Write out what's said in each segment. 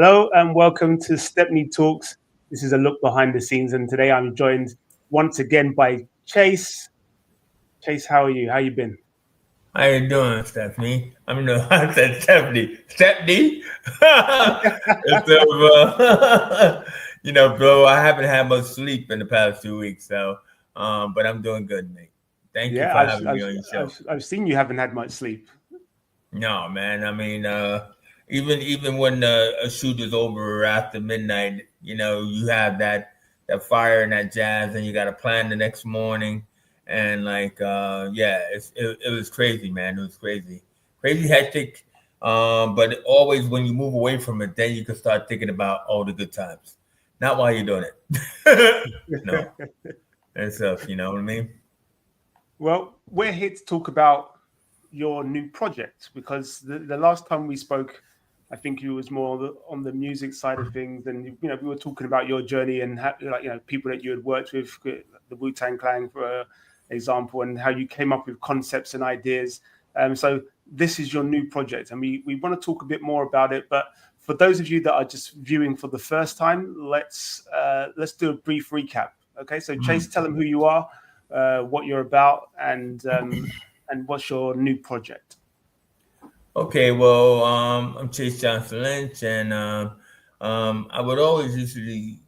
Hello and welcome to Stepney Talks. This is a look behind the scenes, and today I'm joined once again by Chase. Chase, how are you? How you been? How you doing, Stephanie? I said Stephanie. Stephanie? Bro, I haven't had much sleep in the past 2 weeks, but I'm doing good, mate. Thank you Yeah, for I've, having me I've on your show. I've I've seen you haven't had much sleep. No, man. Even when a shoot is over after midnight, you have that fire and that jazz, and you got to plan the next morning. And yeah, it was crazy, man. It was crazy hectic. But always when you move away from it, then you can start thinking about all the good times. Not while you're doing it. No, and stuff. You know what I mean? Well, we're here to talk about your new project because the last time we spoke, I think you was more on the music side of things, and we were talking about your journey and people that you had worked with, the Wu-Tang Clan for example, and how you came up with concepts and ideas. So this is your new project, and we want to talk a bit more about it. But for those of you that are just viewing for the first time, let's do a brief recap. Okay, so Chase, tell them who you are, what you're about, and what's your new project. Okay, well, I'm Chase Johnson Lynch, and I would always usually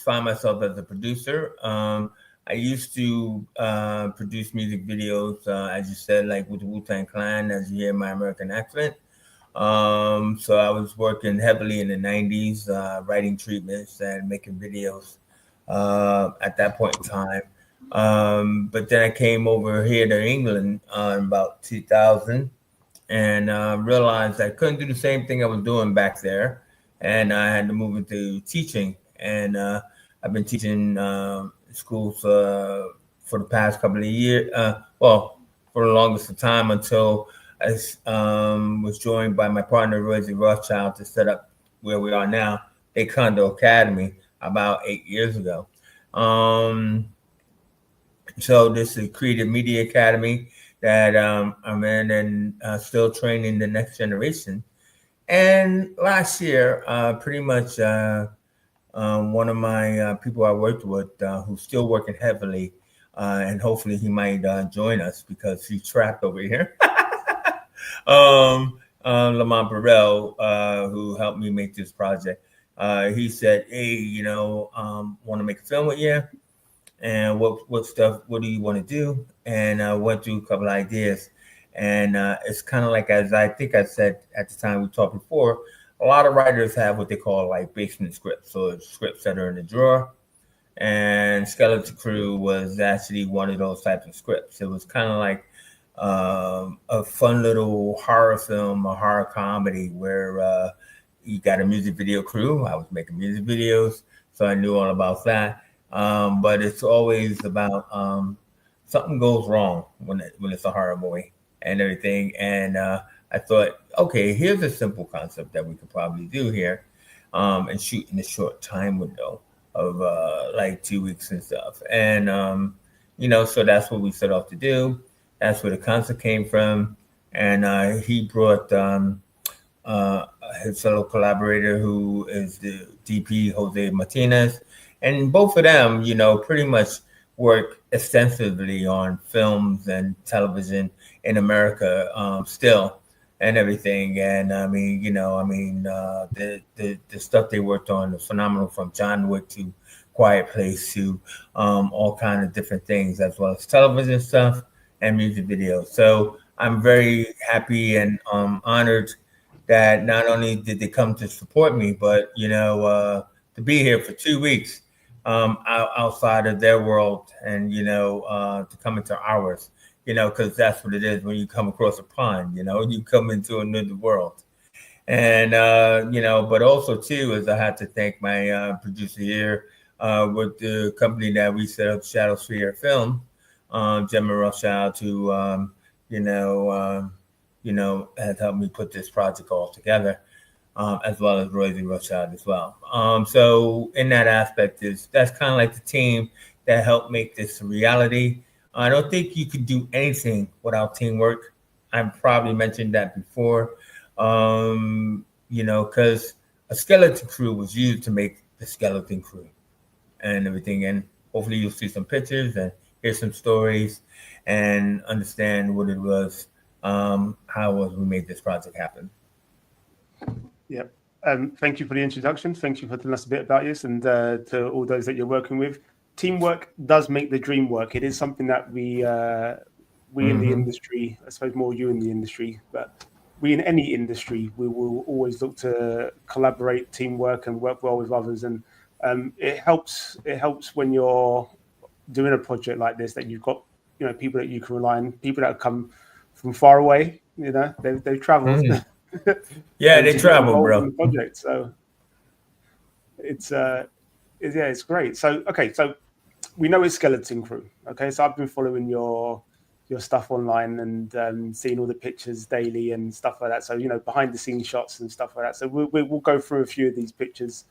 find myself as a producer. I used to produce music videos, as you said, like with the Wu-Tang Clan, as you hear my American accent. So I was working heavily in the 90s, writing treatments and making videos at that point in time. But then I came over here to England in about 2000 and realized I couldn't do the same thing I was doing back there, and I had to move into teaching. And I've been teaching schools for the past couple of years. Well, for the longest of time until I was joined by my partner Rosie Rothschild to set up where we are now, a Condo Academy, about 8 years ago. Um, so this is Creative Media Academy that I'm in and still training the next generation. And last year, pretty much one of my people I worked with who's still working heavily, and hopefully he might join us because he's trapped over here. Lamont Burrell, who helped me make this project, he said, "Hey, want to make a film with you? And what do you want to do?" And I went through a couple of ideas, and it's kind of like, as I think I said at the time we talked before, a lot of writers have what they call like basement scripts, so scripts that are in the drawer. And Skeleton Crew was actually one of those types of scripts. It was kind of like a fun little horror film, a horror comedy where you got a music video crew. I was making music videos, so I knew all about that. But it's always about something goes wrong when it's a horror movie and everything. And I thought, okay, here's a simple concept that we could probably do here, and shoot in a short time window of like 2 weeks and stuff. And so that's what we set off to do. That's where the concept came from. And he brought uh, his fellow collaborator, who is the DP, Jose Martinez. And both of them, pretty much work extensively on films and television in America still and everything. And the stuff they worked on is phenomenal, from John Wick to Quiet Place to all kind of different things, as well as television stuff and music videos. So I'm very happy and honored that not only did they come to support me, but to be here for 2 weeks outside of their world, and to come into ours. Because that's what it is when you come across a pond. You come into another world. And but also too, is I have to thank my producer here with the company that we set up, Shadow Sphere Film, Gemma Rothschild, who you know, um, has helped me put this project all together, as well as Rosie Rothschild as well. So in that aspect, that's kind of like the team that helped make this a reality. I don't think you could do anything without teamwork. I've probably mentioned that before, because a skeleton crew was used to make the skeleton crew and everything. And hopefully you'll see some pictures and hear some stories and understand what it was, how it was we made this project happen. Yep. Thank you for the introduction. Thank you for telling us a bit about this, and to all those that you're working with. Teamwork does make the dream work. It is something that we in the industry, I suppose more you in the industry, but we in any industry, we will always look to collaborate, teamwork, and work well with others. And it helps. It helps when you're doing a project like this that you've got, people that you can rely on, people that have come from far away. They've traveled. Yeah, they travel, bro. In the project, so it's great. So okay, so we know it's Skeleton Crew. Okay, so I've been following your stuff online and seeing all the pictures daily and stuff like that. So behind the scenes shots and stuff like that. So we'll go through a few of these pictures.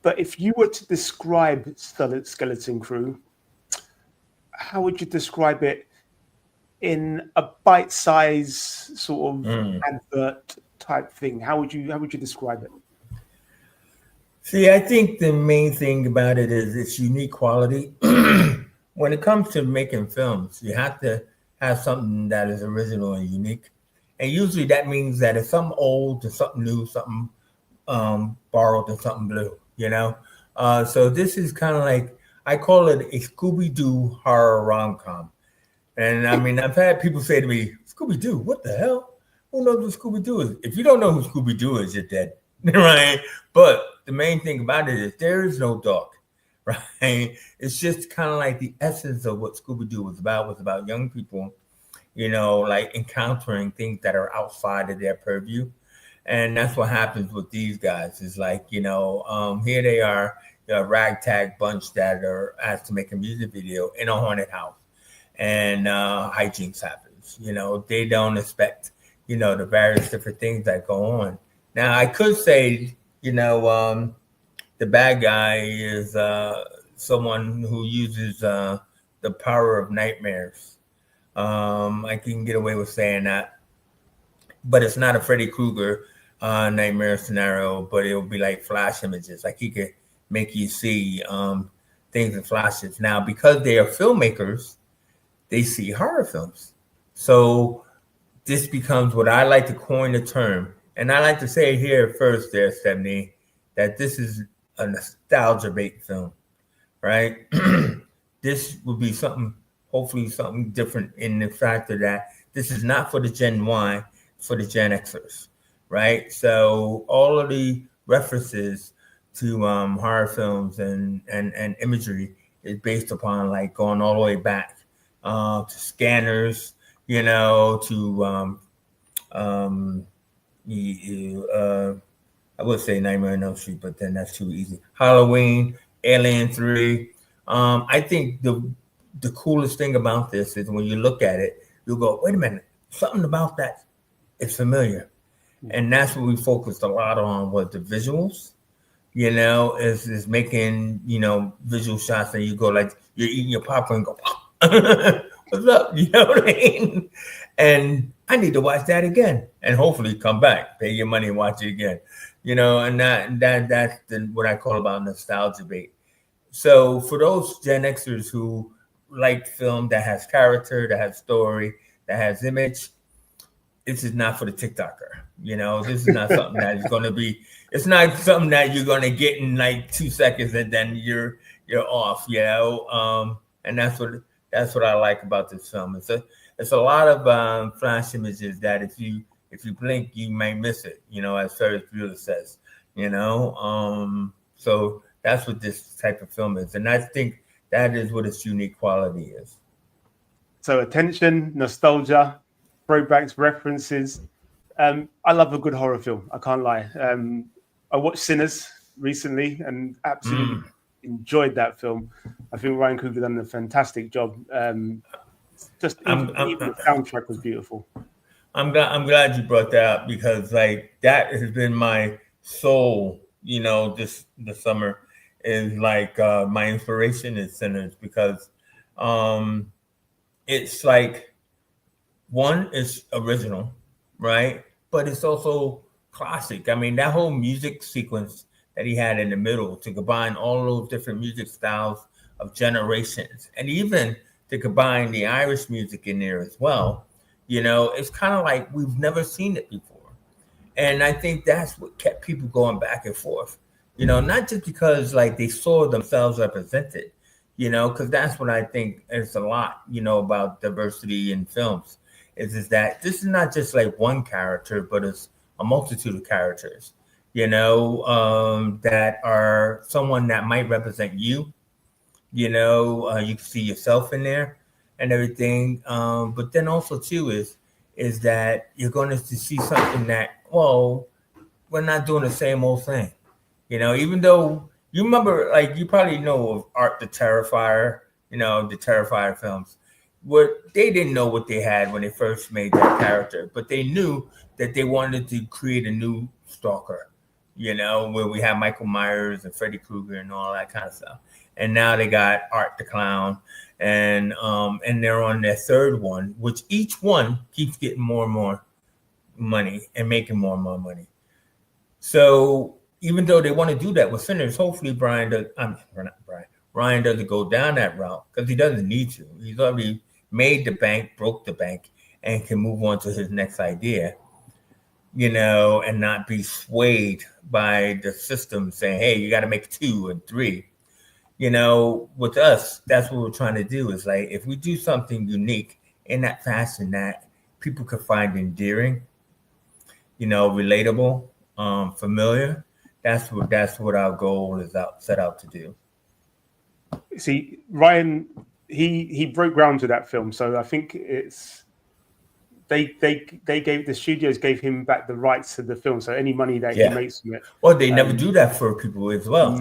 But if you were to describe Skeleton Crew, how would you describe it in a bite-size sort of advert type thing? How would you describe it? See, I think the main thing about it is its unique quality. When it comes to making films, you have to have something that is original and unique. And usually that means that it's something old to something new, something borrowed to something blue, So this is kind of like, I call it a Scooby-Doo horror rom-com. And I mean, I've had people say to me, Scooby-Doo, what the hell? Who knows what Scooby-Doo is? If you don't know who Scooby-Doo is, you're dead, right? But the main thing about it is there is no dog, right? It's just kind of like the essence of what Scooby-Doo was about young people, like encountering things that are outside of their purview. And that's what happens with these guys is like, here they are, a ragtag bunch that are asked to make a music video in a haunted house. And hijinks happens. They don't expect, the various different things that go on. Now, I could say, the bad guy is someone who uses the power of nightmares. I can get away with saying that, but it's not a Freddy Krueger nightmare scenario, but it'll be like flash images. Like he could make you see things in flashes. Now, because they are filmmakers, they see horror films. So this becomes what I like to coin the term. And I like to say here first there, Stepney, that this is a nostalgia bait film, right? This will be hopefully something different in the factor that this is not for the Gen Y, for the Gen Xers, right? So all of the references to horror films and imagery is based upon like going all the way back to Scanners, to I would say Nightmare on Elm Street, but then that's too easy. Halloween, Alien 3. I think the coolest thing about this is when you look at it, you'll go, wait a minute, something about that is familiar. And that's what we focused a lot on was the visuals, is making, visual shots and you go like, you're eating your popcorn and go, what's up? You know what I mean? And I need to watch that again and hopefully come back, pay your money and watch it again. And that's what I call about nostalgia bait. So for those Gen Xers who like film that has character, that has story, that has image, this is not for the TikToker. This is not something that is going to be, it's not something that you're going to get in like 2 seconds and then you're off, and that's what I like about this film. It's a lot of flash images that if you blink, you might miss it, as Ferris Bueller says, so that's what this type of film is. And I think that is what its unique quality is. So attention, nostalgia, throwbacks, references. I love a good horror film. I can't lie. I watched Sinners recently and absolutely enjoyed that film. I think Ryan Coogler done a fantastic job. Even the soundtrack was beautiful. I'm glad you brought that up because like that has been my soul. This summer is like my inspiration is Sinners because it's like one is original, right? But it's also classic. I mean, that whole music sequence that he had in the middle to combine all those different music styles of generations, and even to combine the Irish music in there as well. It's kind of like we've never seen it before. And I think that's what kept people going back and forth. Not just because like they saw themselves represented, because that's what I think is a lot, about diversity in films, is that this is not just like one character, but it's a multitude of characters, that are someone that might represent you. You can see yourself in there and everything. But then also too is that you're going to see something that, well, we're not doing the same old thing. Even though you remember, like, you probably know of Art the Terrifier, the Terrifier films. What they didn't know what they had when they first made that character, but they knew that they wanted to create a new Stalker, where we have Michael Myers and Freddy Krueger and all that kind of stuff. And now they got Art the Clown, and they're on their third one, which each one keeps getting more and more money and making more and more money. So even though they want to do that with Sinners, hopefully Ryan doesn't go down that route, because he doesn't need to. He's already made the bank, broke the bank, and can move on to his next idea, and not be swayed by the system saying, hey, you got to make 2 and 3. With us, that's what we're trying to do, is like, if we do something unique in that fashion that people could find endearing, relatable, familiar, that's what our goal is set out to do. See, Ryan, he broke ground to that film, so I think it's they gave the studios gave him back the rights to the film, so any money that he makes from it. Well, they never do that for people as well.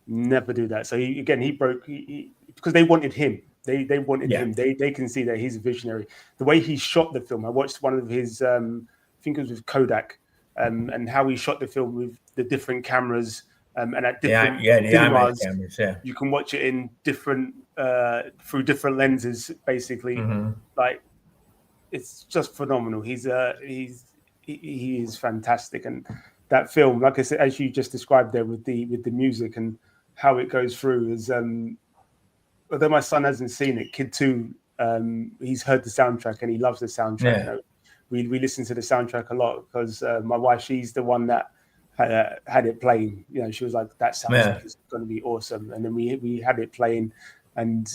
Never do that. So he broke because they wanted him. They wanted him. They can see that he's a visionary. The way he shot the film, I watched one of his, I think it was with Kodak, and how he shot the film with the different cameras, and at different IMAX cameras. Yeah, you can watch it in different through different lenses, basically. Like, it's just phenomenal. He is fantastic, and that film, like I said, as you just described there with the music and how it goes through, is although my son hasn't seen it, Kid 2, he's heard the soundtrack and he loves the soundtrack. We listen to the soundtrack a lot because my wife, she's the one that had it playing. She was like, that sounds like it's going to be awesome. And then we had it playing. And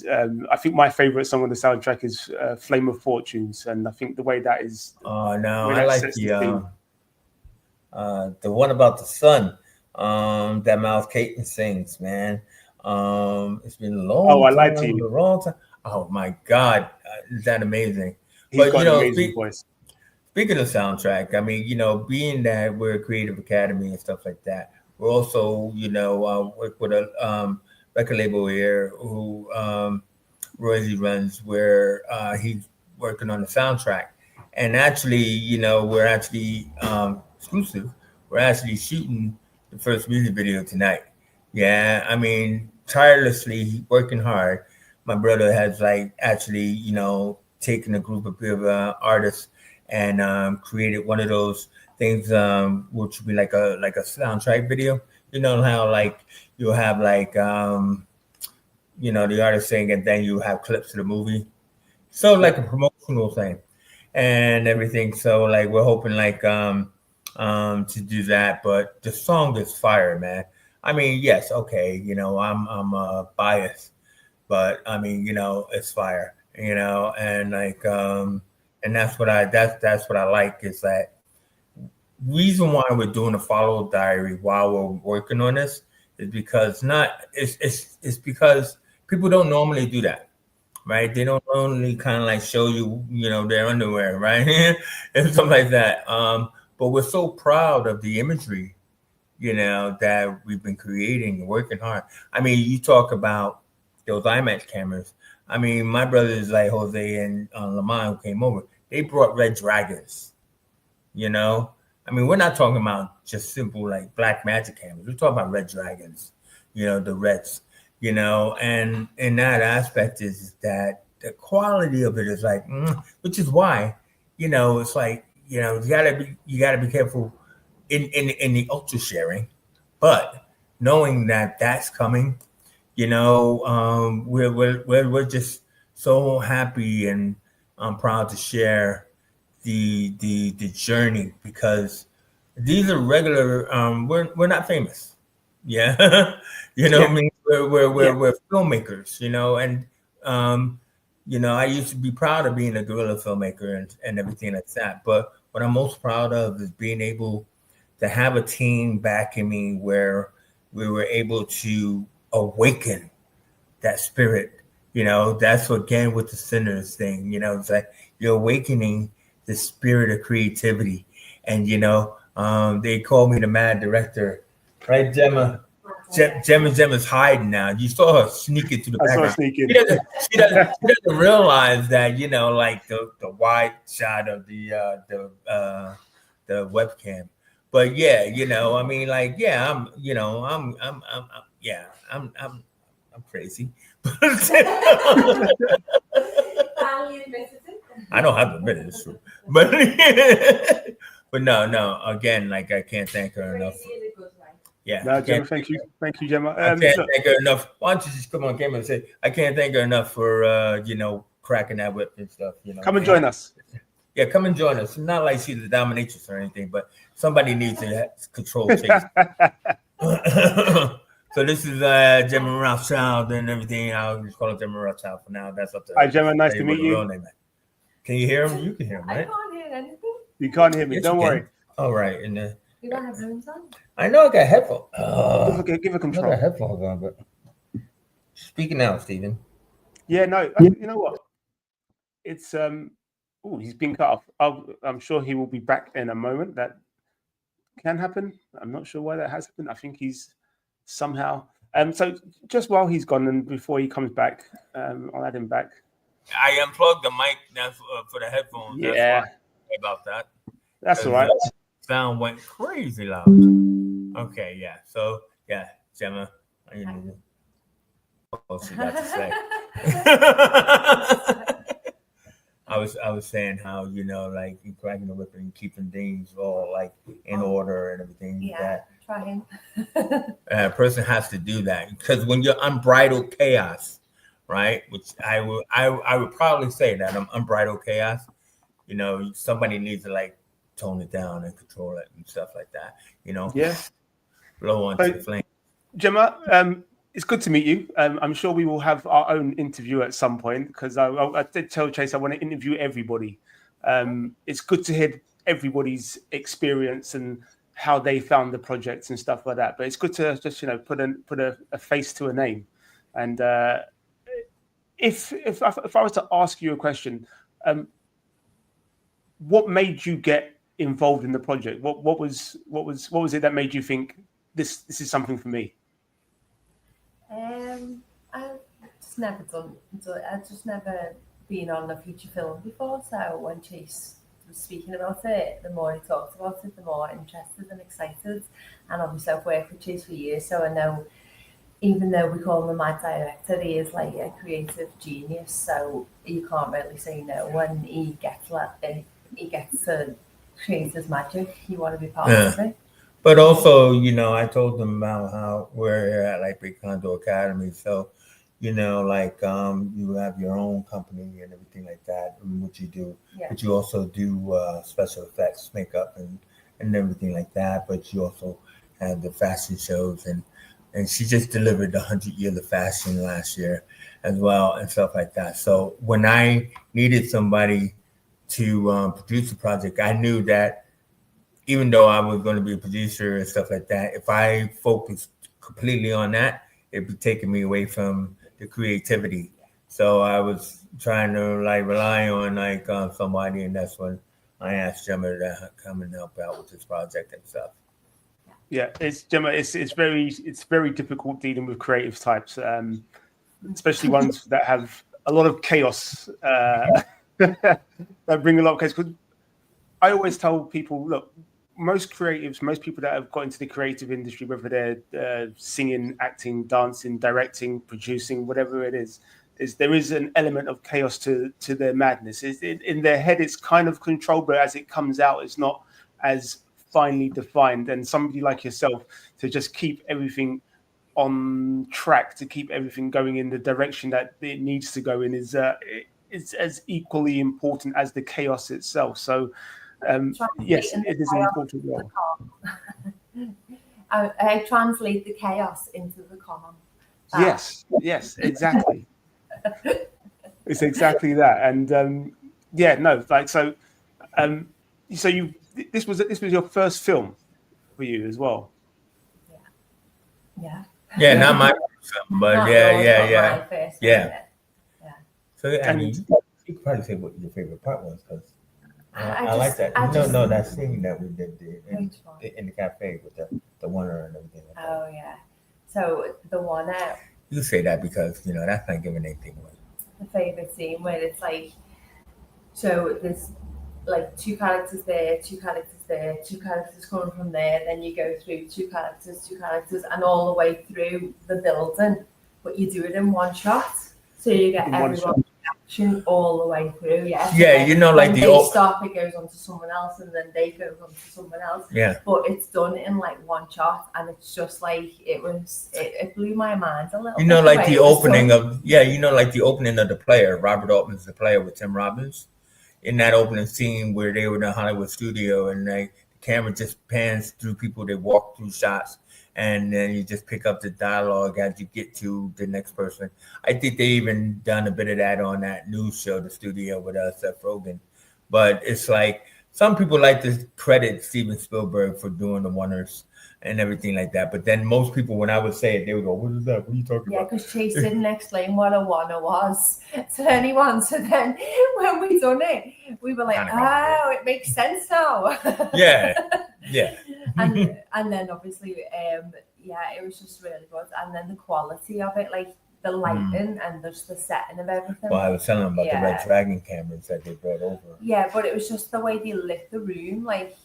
I think my favorite song on the soundtrack is Flame of Fortunes. And I think the way that is... Oh, no, I like the one about the sun that Miles Caton sings, man. It's been a long time. I lied to you. A long time. Oh, my God. Is that amazing? He's got an amazing voice. Speaking of soundtrack, I mean, being that we're a creative academy and stuff like that, we're also, work with a record label here who Rosie runs, where he's working on the soundtrack. And actually, we're actually exclusive. We're actually shooting the first music video tonight. Yeah, I mean, tirelessly working hard. My brother has actually, taken a group of artists and created one of those things, which would be like a soundtrack video. You know how you'll have the artist sing, and then you have clips of the movie. So like a promotional thing and everything. So we're hoping to do that, but the song is fire, man. I mean, yes, okay, I'm biased, but I mean, it's fire, and and that's what I like, is that reason why we're doing a follow diary while we're working on this is because it's because people don't normally do that, right? They don't normally kind of show you, their underwear, right? And stuff like that. But we're so proud of the imagery, that we've been creating and working hard. I mean, you talk about those IMAX cameras. I mean, my brothers like Jose and Lamont, who came over, they brought red dragons, I mean, we're not talking about just simple black magic cameras. We're talking about red dragons, the reds, and in that aspect is that the quality of it is which is why, it's you gotta be careful in the ultra sharing, but knowing that that's coming, we're just so happy, and I'm proud to share the journey, because these are regular. We're not famous, yeah. What I mean, we're filmmakers, and I used to be proud of being a guerrilla filmmaker and everything like that. But what I'm most proud of is being able to have a team backing me, where we were able to awaken that spirit. That's what, again, with the sinners thing, it's like you're awakening the spirit of creativity. And, they call me the mad director, right, Gemma? Gemma's hiding now. You saw her sneak into the background. She doesn't realize that, like the wide shot of the webcam. But yeah, I mean, like, yeah, I'm crazy. I don't have to admit it, it's true. But but no. Again, like, I can't thank her enough. Yeah. No, Gemma, thank you, Gemma. I can't thank her enough. Why don't you just come on camera and say, I can't thank her enough for cracking that whip and stuff. Come and join us. Yeah, come and join us. Not like she's a dominatrix or anything, but somebody needs to control Chase. So this is Gemma Rothschild and everything. I'll just call it Gemma Rothschild for now. That's up to her. Hi, Gemma. Nice to meet you. Can you hear him? You can hear him, right? I can't hear anything. You can't hear me. Yes, don't worry. All right. And you don't have rooms on? I know I got headphones. Give a control. I got headphones on, but speaking now, Stephen. Yeah, no. You know what? It's he's been cut off. I'm sure he will be back in a moment. That can happen. I'm not sure why that has happened. I think he's somehow. So just while he's gone and before he comes back, I'll add him back. I unplugged the mic for the headphones. Yeah. That's why about that. That's all right. Sound went crazy loud. Okay, yeah. So yeah, Gemma. What she got to say? I was saying how, like, you cracking the whip and keeping things all like in order and everything. Yeah, trying. A person has to do that, because when you're unbridled chaos, right? Which I would probably say that I'm unbridled chaos. Somebody needs to, like, tone it down and control it and stuff like that. Yeah. Blow onto the flame. Gemma, it's good to meet you. I'm sure we will have our own interview at some point, because I did tell Chase I want to interview everybody. It's good to hear everybody's experience and how they found the projects and stuff like that. But it's good to just put a face to a name. And if I was to ask you a question, what made you get involved in the project? What was it that made you think this is something for me? I just never been on a feature film before. So when Chase was speaking about it, the more he talked about it, the more interested and excited. And obviously I've worked with Chase for years, so I know, even though we call him my director, he is like a creative genius. So you can't really say no when he gets to create his magic. You want to be part of it. But also, I told them about how we're here at, like, Big Condo Academy. So, like, you have your own company and everything like that, and what you do. Yeah. But you also do special effects, makeup, and everything like that. But you also have the fashion shows, and she just delivered the 100 Years of Fashion last year as well, and stuff like that. So when I needed somebody to produce a project, I knew that even though I was going to be a producer and stuff like that, if I focused completely on that, it'd be taking me away from the creativity. So I was trying to, like, rely on, like, somebody, and that's when I asked Gemma to come and help out with this project and stuff. Yeah, it's Gemma. It's very difficult dealing with creative types, especially ones that have a lot of chaos. That bring a lot of chaos. 'Cause I always tell people, look, most creatives, most people that have got into the creative industry, whether they're singing, acting, dancing, directing, producing, whatever it is there is an element of chaos to their madness. In their head, it's kind of controlled, but as it comes out, it's not as finely defined, and somebody like yourself to just keep everything on track, to keep everything going in the direction that it needs to go in, is as equally important as the chaos itself. So yes, it is an important role. I translate the chaos into the calm. Yes, exactly. It's exactly that. And so you this was your first film for you as well. Yeah, not my first film, but Not yeah, yours, yeah, but yeah, my first yeah. one, yeah. So I mean, And you could probably say what your favorite part was, because I just- like that. I just- No, that scene that we did Which one? in the cafe with the winner and everything like that. Oh yeah. So the one You say that because that's not giving anything away. the favorite scene where it's like, so there's like two characters there, two characters coming from there, then you go through two characters, and all the way through the building, but you do it in one shot, so you get everyone's reaction all the way through. Yeah. Yeah, like when they stop, it goes on to someone else, and then they go on to someone else. Yeah. But it's done in like one shot, and it's just like it blew my mind a little. Like the opening of like the opening of The Player. Robert Altman's The Player with Tim Robbins. In that opening scene where they were in a Hollywood studio, and the camera just pans through people, they walk through shots, and then you just pick up the dialogue as you get to the next person. I think they even done a bit of that on that news show, The Studio, with Seth Rogen. But it's like, some people like to credit Steven Spielberg for doing the wonders and everything like that. But then most people, when I would say it, they would go, "What is that? What are you talking about?" Yeah, because Chase didn't explain what a wanna was to anyone. So then when we done it, we were like, "Oh, it makes sense now." Yeah. and then obviously, it was just really good. And then the quality of it, like the lighting and just the setting of everything. Well, I was telling them about the Red Dragon cameras that they brought over. Yeah, but it was just the way they lit the room, like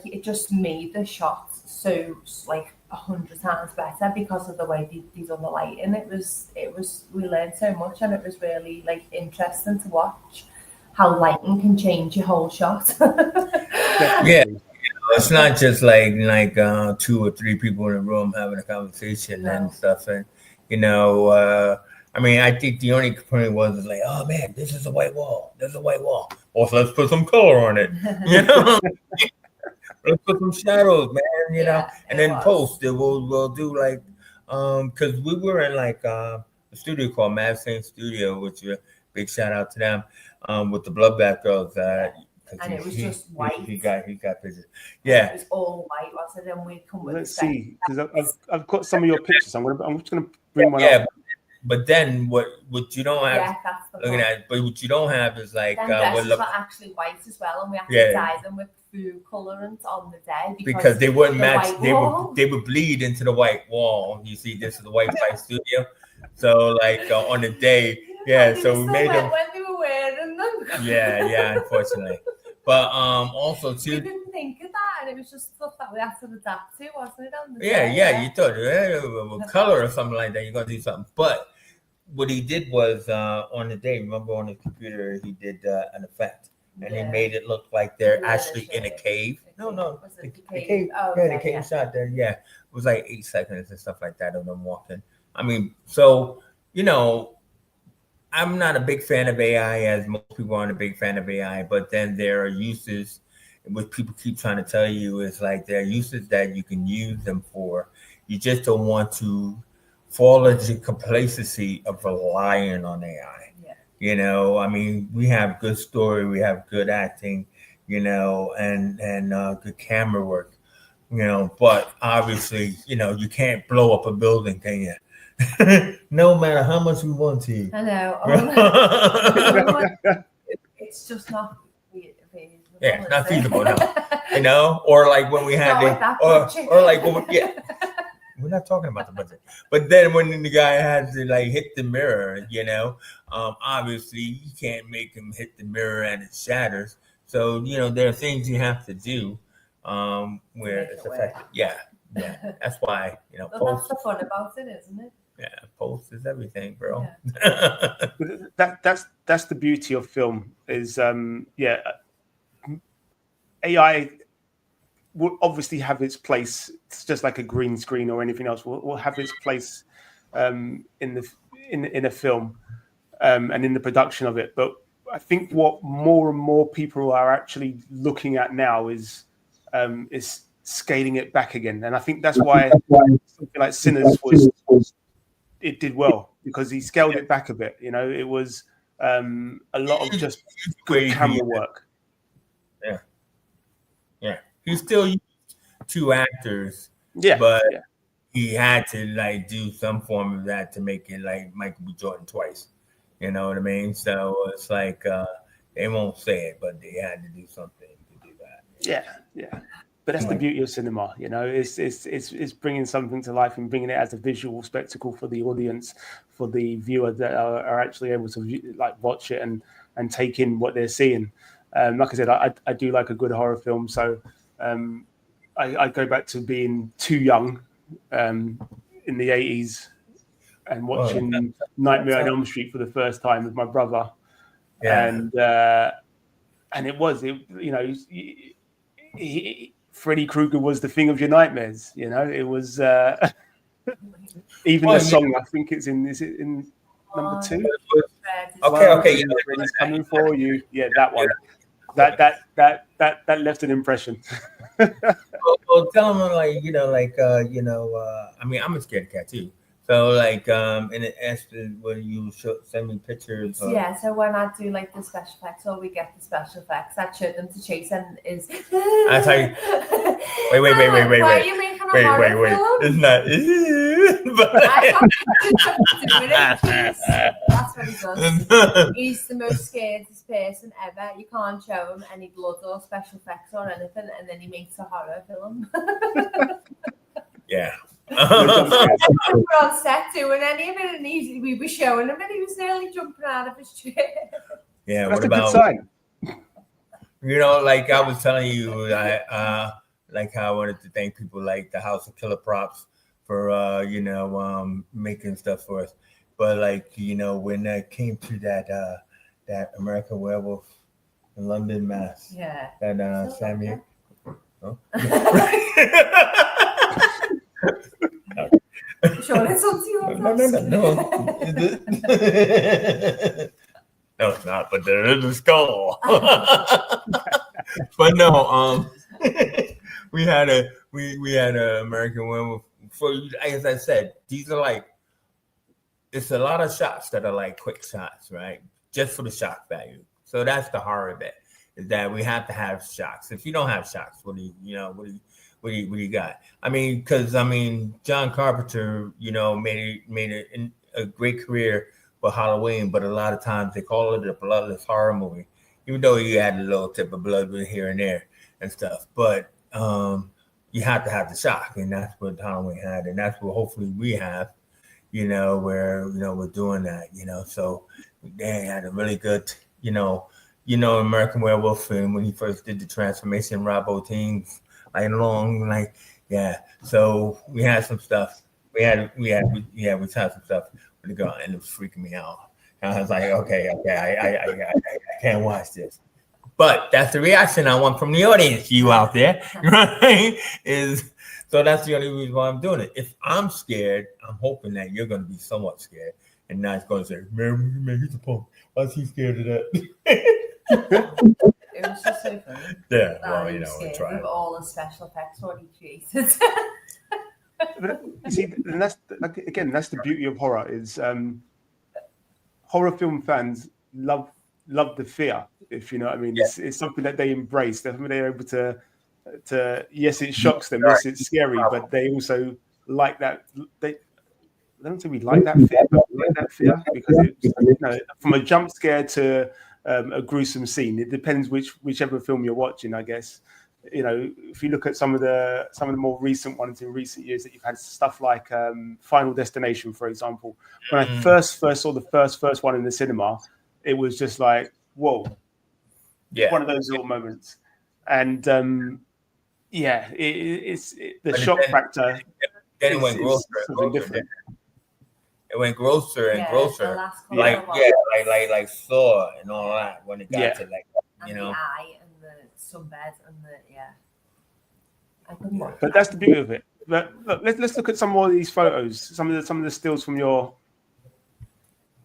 it just made the shots so like 100 times better because of the way they done the lighting. It was we learned so much, and it was really like interesting to watch how lighting can change your whole shot. Yeah, it's not just like 2 or 3 people in a room having a conversation and stuff, and I mean, I think the only complaint was like, "Oh man, this is a white wall. There's a white wall. Also, let's put some color on it." Let's put some shadows, man. And then post it. We'll do like, because we were in like a studio called Mad Saint Studio, which is a big shout out to them, with the Bloodbath Girls. And it was just white. He got pictures. Yeah, it was all white. So then we come with. Let's see, because I've got some of your pictures. I'm just gonna bring one up. But then what you don't have, that's the looking at, but what you don't have is like dresses were actually white as well, and we had to dye them with food colorant on the day because they wouldn't match. They would bleed into the white wall. You see, this is the white studio. So like on the day, so we made them when they were wearing them. Yeah, unfortunately. But also too, we didn't think of that, and it was just stuff that we had to adapt to, wasn't it? On the day? You thought with color or something like that, you're gonna do something. But what he did was on the day, remember on the computer, he did an effect, and he made it look like they're actually in a cave. No, was it the cave. Oh, the cave shot there. Yeah, it was like 8 seconds and stuff like that of them walking. I mean, so I'm not a big fan of AI, as most people aren't a big fan of AI, but then there are uses, which people keep trying to tell you is like there are uses that you can use them for. You just don't want to fall into complacency of relying on AI. Yeah. I mean, we have good story, we have good acting, and good camera work, but obviously, you can't blow up a building, can you? No matter how much we want to. I know. It's just not feasible. Yeah, it's not feasible now. Or like when we had or like when we're not talking about the budget. But then when the guy had to like hit the mirror, obviously you can't make him hit the mirror and it shatters. So there are things you have to do where it's effective. Yeah. That's why that's the fun about it, isn't it? Yeah, post is everything, bro. That's the beauty of film is AI will obviously have its place. It's just like a green screen or anything else. Will have its place in a film and in the production of it. But I think what more and more people are actually looking at now is scaling it back again, and I think that's why something like Sinners it did well, because he scaled it back a bit. You know, it was a lot of just good camera work. Yeah. He still used 2 actors, Yeah, but he had to like do some form of that to make it like Michael B. Jordan twice. You know what I mean? So it's like they won't say it, but they had to do something to do that. Yeah. But that's the beauty of cinema, you know. It's bringing something to life and bringing it as a visual spectacle for the audience, for the viewer that are actually able to watch it and take in what they're seeing. Like I said, I do like a good horror film, so I go back to being too young in the 80s and watching Nightmare on Elm Street for the first time with my brother, and it was Freddy Krueger was the thing of your nightmares. You know, it was even the song. I think it's in. Is it in number 2? Okay. Freddy's coming for you. Yeah, that one. That left an impression. Well, tell them I mean, I'm a scared cat too. So and it asked when you send me pictures. Yeah, so when I do like the special effects, or we get the special effects, I show them to Chase and is. That's how you. Wait. Why are you making a horror film? It's not. I thought you were doing it. That's what he does. He's the most scaredest person ever. You can't show him any blood or special effects or anything, and then he makes a horror film. Yeah. We were on set doing any of it, and we were showing him, and he was nearly jumping out of his chair. Yeah, that's a good sign. You know, like I was telling you, like how I wanted to thank people like the House of Killer Props for making stuff for us. But like, you know, when it came to that American Werewolf in London, Mass. Yeah. That Samuel. Oh. Sure, it's something No. No, it's not, but there is a skull. But no, we had a American Werewolf. For as I said, these are like, it's a lot of shots that are like quick shots, right? Just for the shock value. So that's the horror bit, is that we have to have shocks. If you don't have shocks, what do you got? I mean, because John Carpenter, you know, made a great career for Halloween, but a lot of times they call it a bloodless horror movie, even though you had a little tip of blood here and there and stuff. But you have to have the shock, and that's what Halloween had, and that's what hopefully we have. You know, where we're doing that. You know, so they had a really good, American Werewolf, and when he first did the transformation, Rob Bottin's. So we had some stuff. We had some stuff with the girl, and it was freaking me out. And I was like, okay, I can't watch this. But that's the reaction I want from the audience, you out there, right? So that's the only reason why I'm doing it. If I'm scared, I'm hoping that you're going to be somewhat scared, and not going to say, man, he's a punk. Why is he scared of that? It was just so funny. Yeah, well, we tried. With all the special effects what he created. But you see, and that's the beauty of horror is horror film fans love the fear, if you know what I mean. Yeah. It's something that they embrace. They're able to yes, it shocks them. Yes, it's scary, but they also like that. They don't say we like that fear, but we like that fear because it's, from a jump scare to a gruesome scene. It depends whichever film you're watching, I guess. You know, if you look at some of the more recent ones in recent years, that you've had stuff like Final Destination, for example. When I first saw the first one in the cinema, it was just like, whoa, one of those little moments. And it's the shock factor. Then it went grosser and grosser. It went grosser and grosser. Like Saw and all that when it got to the eye and the sunbed and I couldn't watch. But that's the beauty of it. But look, let's look at some more of these photos. Some of the stills from your.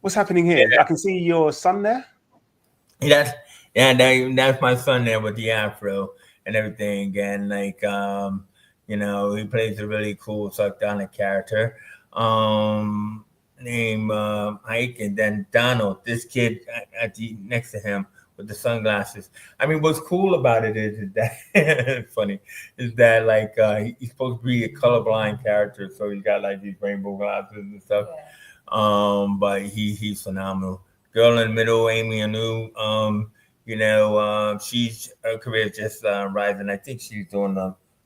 What's happening here? Yeah. I can see your son there. That's my son there with the afro and everything, and like he plays a really cool sardonic character named Ike, and then Donald, this kid next to him with the sunglasses. I mean, what's cool about it is that it's funny is that like he's supposed to be a colorblind character, so he's got like these rainbow glasses and stuff. Yeah. But he's phenomenal. Girl in the middle, Amy Anu. She's her career is just rising. I think she's doing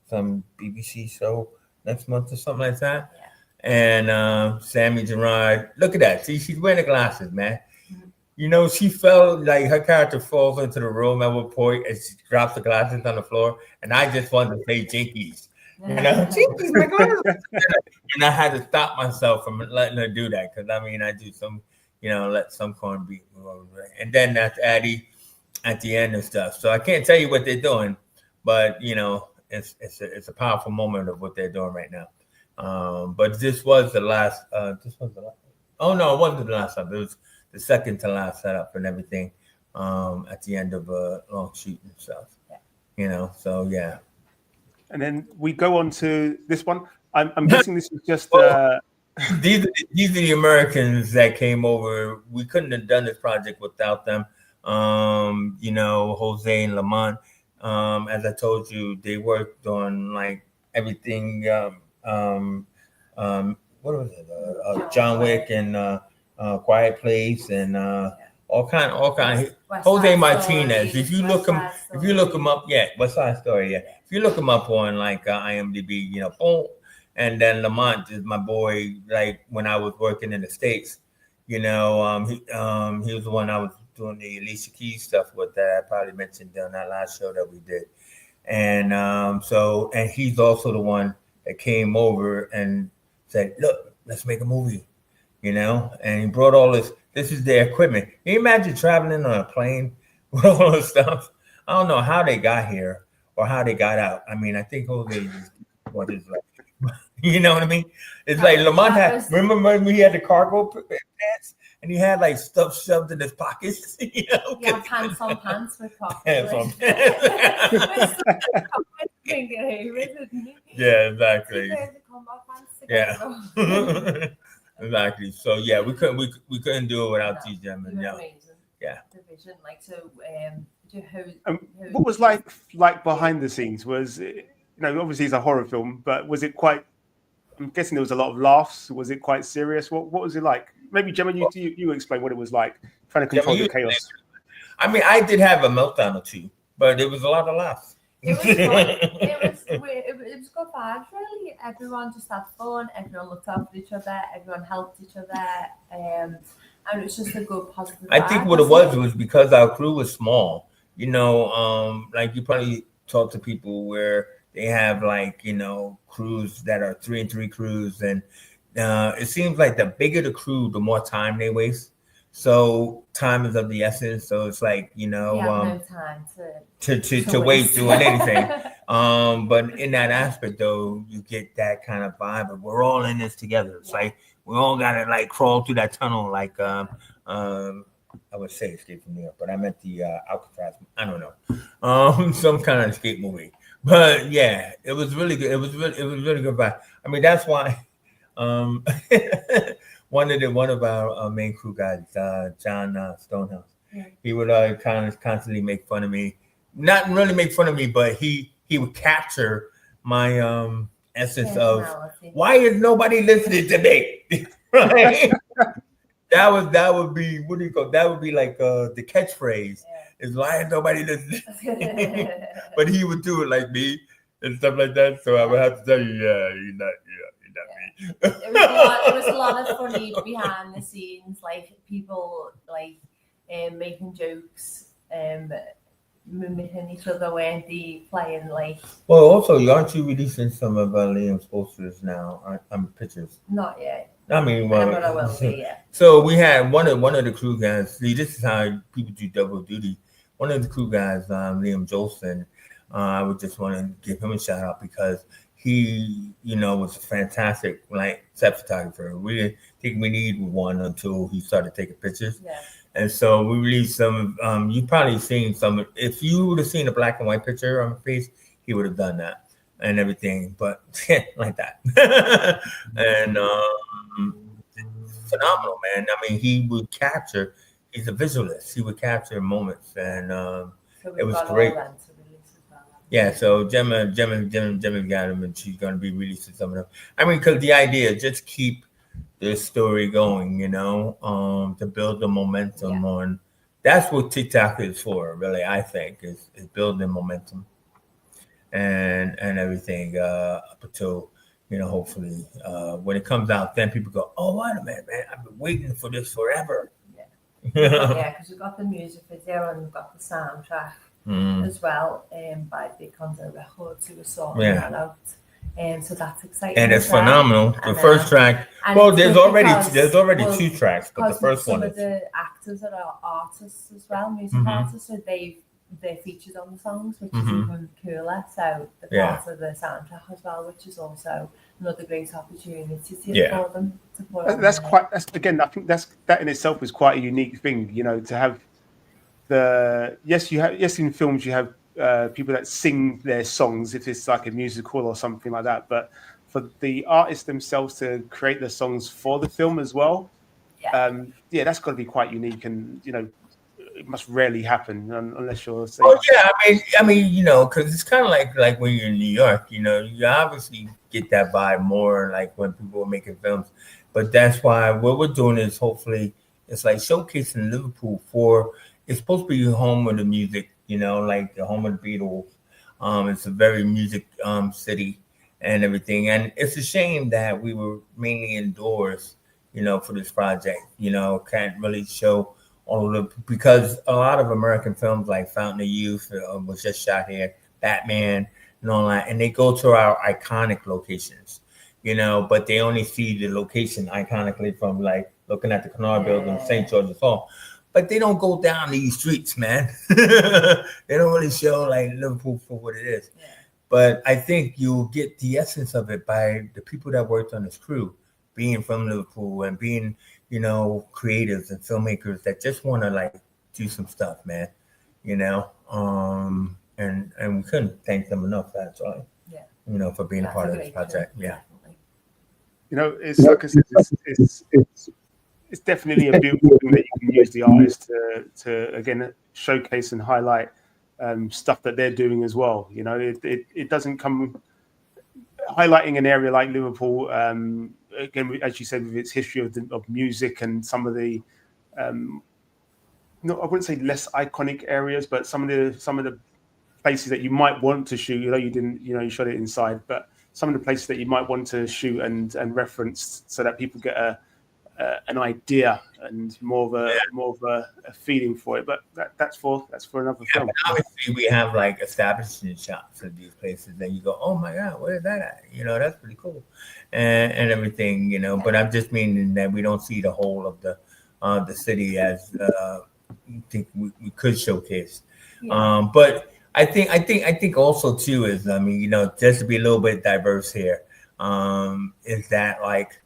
some BBC show next month or something like that. Yeah. And Sammy Gerard, look at that. See, she's wearing the glasses, man. Mm-hmm. She fell, like her character falls into the room at one point and she drops the glasses on the floor. And I just wanted to say Jinkies. Jinkies, my glasses. And I had to stop myself from letting her do that because I do some, let some corn beat. And then that's Addie at the end and stuff. So I can't tell you what they're doing, but it's a powerful moment of what they're doing right now. But this was the last. Oh no, it wasn't the last time. It was the second to last setup and everything. At the end of a long shoot and stuff. Yeah. So yeah. And then we go on to this one. I'm guessing this is just. These are the Americans that came over. We couldn't have done this project without them. Jose and Lamont. As I told you, they worked on like everything. What was it? John Wick and Quiet Place and all kind. Jose Martinez. If you look him up, West Side Story, yeah. If you look him up on like IMDb, boom. And then Lamont is my boy. Like when I was working in the States, he was the one I was doing the Alicia Keys stuff with that I probably mentioned on that last show that we did. And and he's also the one that came over and said, look, let's make a movie, and he brought all this is their equipment. Can you imagine traveling on a plane with all this stuff? I don't know how they got here or how they got out. I mean, I think Jose just what is like. You know what I mean? It's like Lamont remember when he had the cargo pants and he had like stuff shoved in his pockets? Yeah, pants on pants with pockets. Pants on pants. Yeah, exactly. Yeah. Exactly. So yeah, we couldn't do it without Gemma. Yeah. Division, like so. What was like behind the scenes? Was it, obviously it's a horror film, but was it quite? I'm guessing there was a lot of laughs. Was it quite serious? What was it like? Maybe Gemma, you explain what it was like trying to control the chaos. I mean, I did have a meltdown or two, but it was a lot of laughs. It was good. It was good vibes, really. Everyone just had fun. Everyone looked after each other. Everyone helped each other. And it was just a good positive vibe. I think what it was because our crew was small. Like you probably talk to people where they have like, crews that are 3 and 3 crews. And it seems like the bigger the crew, the more time they waste. So time is of the essence. So it's like, no time to waste doing anything. But in that aspect though, you get that kind of vibe of we're all in this together. It's like we all gotta like crawl through that tunnel like I would say Escape from New York, but I meant the Alcatraz. I don't know, some kind of escape movie. But yeah, it was really good. It was really good vibe. I mean, that's why one of our main crew guys, John Stonehouse, he would constantly make fun of me. Not really make fun of me, but he would capture my essence of why is nobody listening to me? Right? That would be what do you call? That would be like the catchphrase. Is why is nobody listening? But he would do it like me and stuff like that. So I would have to tell you, you're not me. It was a lot of funny behind the scenes, like people like making jokes, mimicking each other, weren't they? Playing like. Well, also, aren't you releasing some of Liam's posters now? Pictures. Not yet. I mean, well, but I will be, yeah. So we had one of the crew guys. See, this is how people do double duty. One of the crew guys, Liam Jolson, I would just want to give him a shout out because he, was a fantastic set photographer. We didn't think we needed one until he started taking pictures. Yeah. And so we released some. You probably seen some. If you would have seen a black and white picture on my face, he would have done that and everything. But like that, and phenomenal, man. I mean, he would capture. He's a visualist. He would capture moments, and it was great. Yeah, so Gemma got him, and she's going to be releasing some of them. I mean, because the idea is just keep the story going, to build the momentum on. That's what TikTok is for, really. I think is building momentum and everything up until hopefully when it comes out, then people go, oh wait a minute, man, I've been waiting for this forever. Yeah, because we've got the music video and we've got the soundtrack. As well, by Big Conzo Records, who was sorting that out. So that's exciting. And it's phenomenal. The first track. Well, there's already 2 tracks, but the first one is. Some of the actors that are artists as well, music artists, so they're featured on the songs, which is even cooler. So the part of the soundtrack as well, which is also another great opportunity for them to put on. That's again, I think that in itself is quite a unique thing, to have. In films you have people that sing their songs if it's like a musical or something like that, but for the artists themselves to create the songs for the film as well, that's got to be quite unique, and it must rarely happen unless you're saying. Oh yeah, I mean, because it's kind of like when you're in New York, you obviously get that vibe more like when people are making films, but that's why what we're doing is hopefully it's like showcasing Liverpool for. It's supposed to be home of the music, like the home of the Beatles. It's a very music city and everything. And it's a shame that we were mainly indoors, for this project. Can't really show all of the, because a lot of American films like Fountain of Youth was just shot here, Batman and all that. And they go to our iconic locations, but they only see the location iconically from like looking at the Canard Building, St. George's Hall. But they don't go down these streets, man. They don't really show like Liverpool for what it is. Yeah. But I think you'll get the essence of it by the people that worked on this crew, being from Liverpool and being, creatives and filmmakers that just want to like do some stuff, man. And we couldn't thank them enough, actually. Yeah. For being a part of this project. Yeah. It's like I said, it's definitely a beautiful thing that you can use the artist to again showcase and highlight stuff that they're doing as well. It doesn't come highlighting an area like Liverpool again, as you said, with its history of music and some of the I wouldn't say less iconic areas, but some of the places that you might want to shoot. You shot it inside, but some of the places that you might want to shoot and reference so that people get an idea and more of a feeling for it, but that's for another film. But obviously, we have like establishing shots of these places, and you go, "Oh my God, where's that at?" That's pretty cool, and everything. But I'm just meaning that we don't see the whole of the city as you think we could showcase. Yeah. But I think also too is just to be a little bit diverse here, is that like.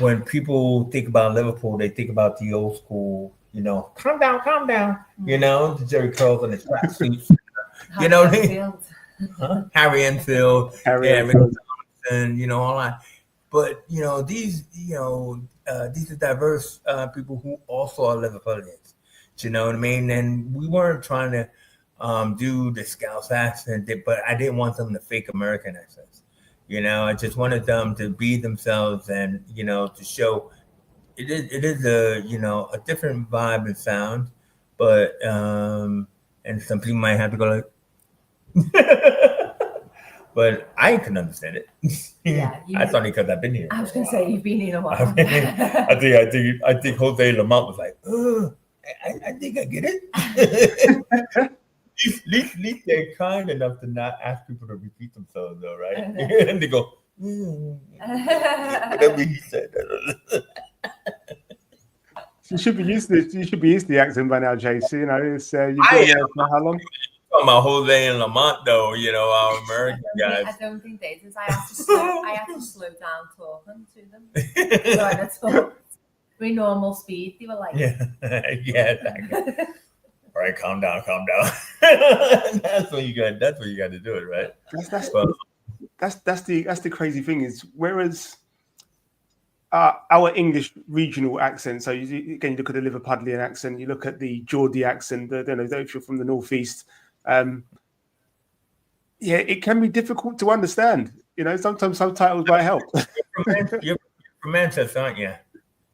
When people think about Liverpool, they think about the old school, calm down, the Jerry curls and the track suits, Harry Enfield, and all that. But these are diverse people who also are Liverpoolians. You know what I mean? And we weren't trying to do the Scouse accent, but I didn't want them to fake American accents. I just wanted them to be themselves and, to show it is a, a different vibe and sound, but, and some people might have to go like, but I can understand it. Yeah, that's only because I've been here. I was going to say, you've been here a while. I think Jose Lamont was like, I think I get it. At least they're kind enough to not ask people to repeat themselves, though, right? And they go, whatever he said. You should be used to the accent by now, JC. You've been here for how long? talking about Jose and Lamont, though. You know, our American guys. I don't think they did. I had to slow down talking to them. So I had to talk with normal speed. They were like, yeah, exactly. All right, calm down. That's what you got. That's what you got to do it, right? That's the crazy thing is, whereas our English regional accent. So you look at the Liverpudlian accent, you look at the Geordie accent. I don't know if you're from the northeast. It can be difficult to understand. You know, sometimes subtitles might help. You're from Manchester, aren't you?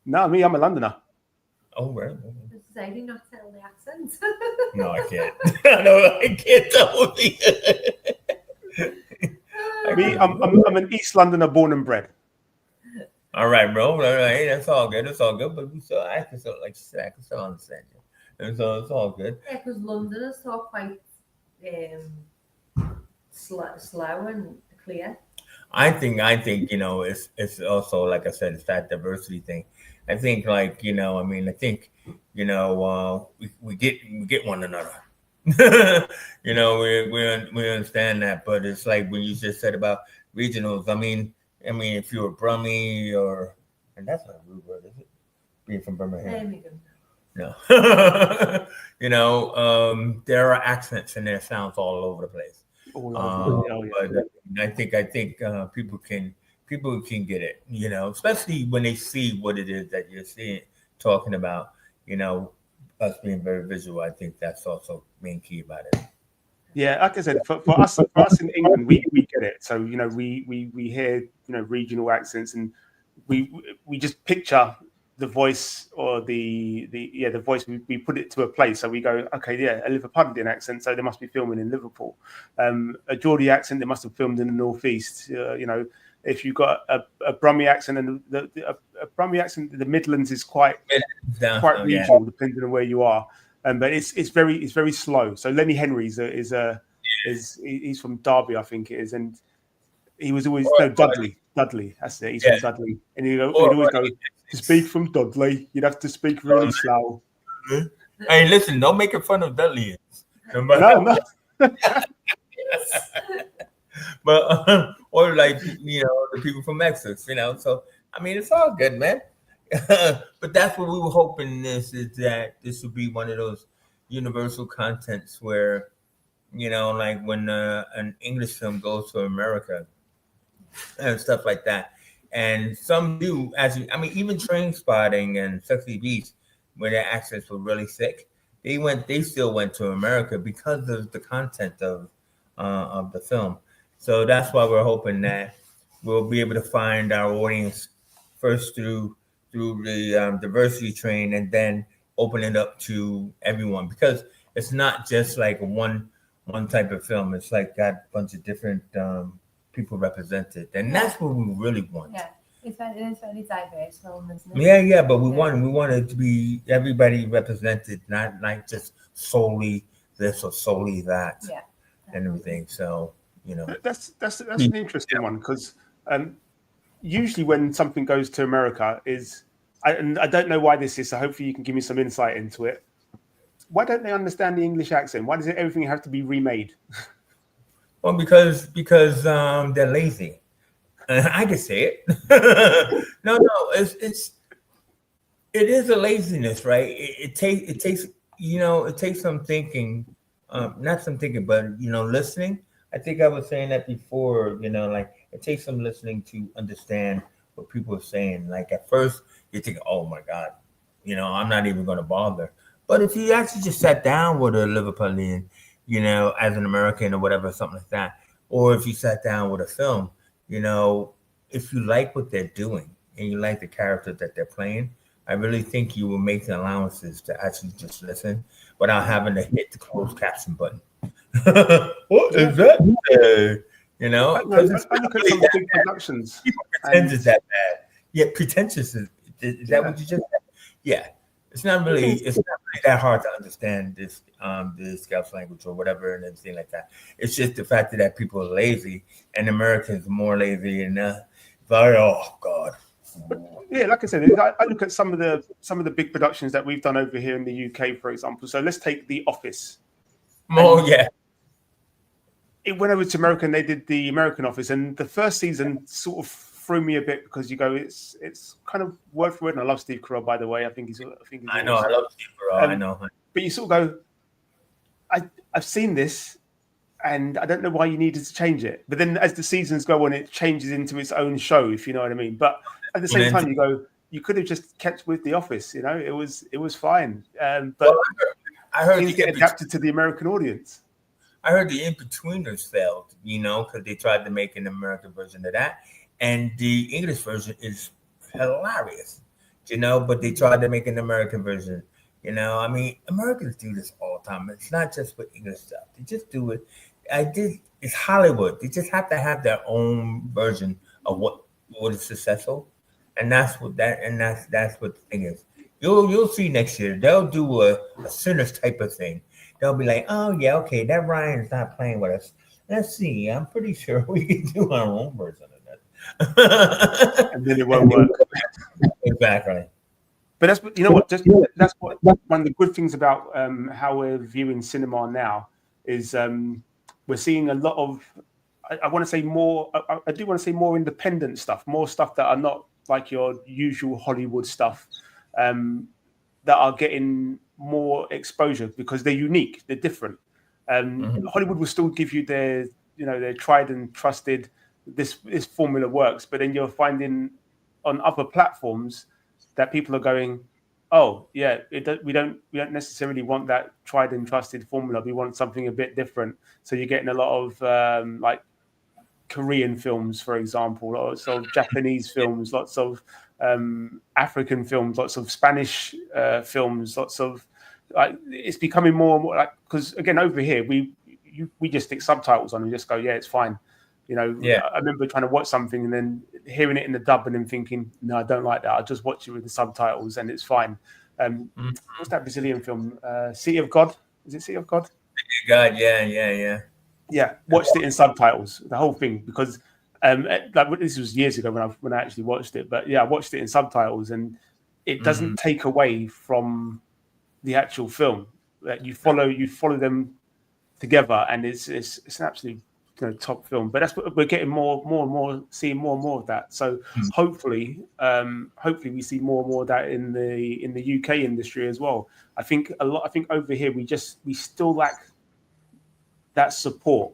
No, me, I'm a Londoner. Oh, right. I do not tell the accent. No, I can't. No, I can't tell me. I'm an East Londoner, born and bred. All right, bro. All right, that's all good. It's all good. But I can still, like you said, I can still understand you. And so it's all good. Yeah, because Londoners talk quite slow and clear. I think you know, it's also, like I said, it's that diversity thing. I think, like, you know, I mean, I think, you know, we get one another. You know, we understand that, but it's like when you just said about regionals. I mean, if you're a Brummie and that's not a rude word, is it? Being from Birmingham. No. You know, there are accents and there sounds all over the place. But I think people can get it, you know, especially when they see what it is that you're talking about, you know, us being very visual. I think that's also main key about it. Yeah, like I said, for us in England, we get it. So, you know, we hear, you know, regional accents, and we just picture the voice or the voice. We put it to a place. So we go, okay, yeah, a Liverpudlian accent, so they must be filming in Liverpool. A Geordie accent, they must have filmed in the northeast. You know, if you've got a Brummie accent, and a Brummie accent, the Midlands is quite regional, depending on where you are. But it's very slow. So Lenny Henry's he's from Derby, I think it is, and he was always Dudley. That's it. He's from Dudley, and he'd always go, to speak from Dudley, you'd have to speak really slow. Hey, listen, don't make fun of Dudley. No. But or like, you know, the people from Essex, you know. So I mean, it's all good, man. But that's what we were hoping. Is that this would be one of those universal contents where, you know, like when an English film goes to America and stuff like that. And some do, even Train Spotting and Sexy Beast, where their accents were really thick, they still went to America because of the content of the film. So that's why we're hoping that we'll be able to find our audience first through the diversity train, and then open it up to everyone, because it's not just like one type of film. It's like got a bunch of different people represented, and that's what we really want. Yeah, it's very diverse film, isn't it? Yeah, but we want it to be everybody represented, not like just solely this or solely that, and everything. So, you know, that's an interesting one, because usually when something goes to America and I don't know why this is, so hopefully you can give me some insight into it. Why don't they understand the English accent? Why does everything have to be remade? Well, because they're lazy. I can say it. No, it is a laziness, right? It takes some thinking, not some thinking, but, you know, listening. I think I was saying that before, you know, like it takes some listening to understand what people are saying. Like at first you think, oh my God, you know, I'm not even going to bother. But if you actually just sat down with a Liverpudlian, you know, as an American or whatever, something like that, or if you sat down with a film, you know, if you like what they're doing and you like the character that they're playing, I really think you will make the allowances to actually just listen without having to hit the closed caption button. What is that? You know, I look at some big productions. People pretend it's that bad. Yeah, pretentious is that what you just said? Yeah. It's not really that hard to understand this Scouse language or whatever and everything like that. It's just the fact that people are lazy, and Americans are more lazy, and oh God. Yeah, like I said, I look at some of the big productions that we've done over here in the UK, for example. So let's take The Office. Oh, yeah. it went over to America and they did the American office, and the first season sort of threw me a bit because you go, it's kind of word for word. And I love Steve Carell, by the way. I think he's I know, I love Steve Carell. I know, but you sort of go, I've seen this, and I don't know why you needed to change it. But then as the seasons go on, it changes into its own show, if you know what I mean. But at the same time, you go, you could have just kept with The Office. You know, it was fine. But well, I heard things get adapted to the American audience. I heard the In-Betweeners failed, you know, because they tried to make an American version of that. And the English version is hilarious, you know, but they tried to make an American version. You know, I mean, Americans do this all the time. It's not just with English stuff. They just do it. It's Hollywood. They just have to have their own version of what is successful. And that's what that's what the thing is. You'll see next year, they'll do a Sinners type of thing. They'll be like, oh yeah, okay, that Ryan's not playing with us. Let's see. I'm pretty sure we can do our own version of that. And then it won't work. Exactly. But that's what, you know what, that's what one of the good things about how we're viewing cinema now is we're seeing a lot of, I want to say more, I do want to say more independent stuff, more stuff that are not like your usual Hollywood stuff, that are getting more exposure because they're unique, they're different. Hollywood will still give you their tried and trusted, this formula works, but then you're finding on other platforms that people are going, oh yeah, we don't necessarily want that tried and trusted formula. We want something a bit different. So you're getting a lot of like Korean films, for example, lots of Japanese films, lots of African films, lots of Spanish films, lots of like, it's becoming more and more like, because again over here we just stick subtitles on and just go, yeah, it's fine. You know, yeah. I remember trying to watch something and then hearing it in the dub and then thinking, no, I don't like that. I'll just watch it with the subtitles and it's fine. What's that Brazilian film? City of God? Is it City of God? God, yeah. Yeah, watched it in subtitles, the whole thing, because like this was years ago when I actually watched it. But yeah, I watched it in subtitles and it doesn't take away from the actual film. That you follow them together, and it's an absolute top film. But that's what we're getting seeing more and more of that. So hopefully we see more and more of that in the UK industry as well. I think over here we still lack that support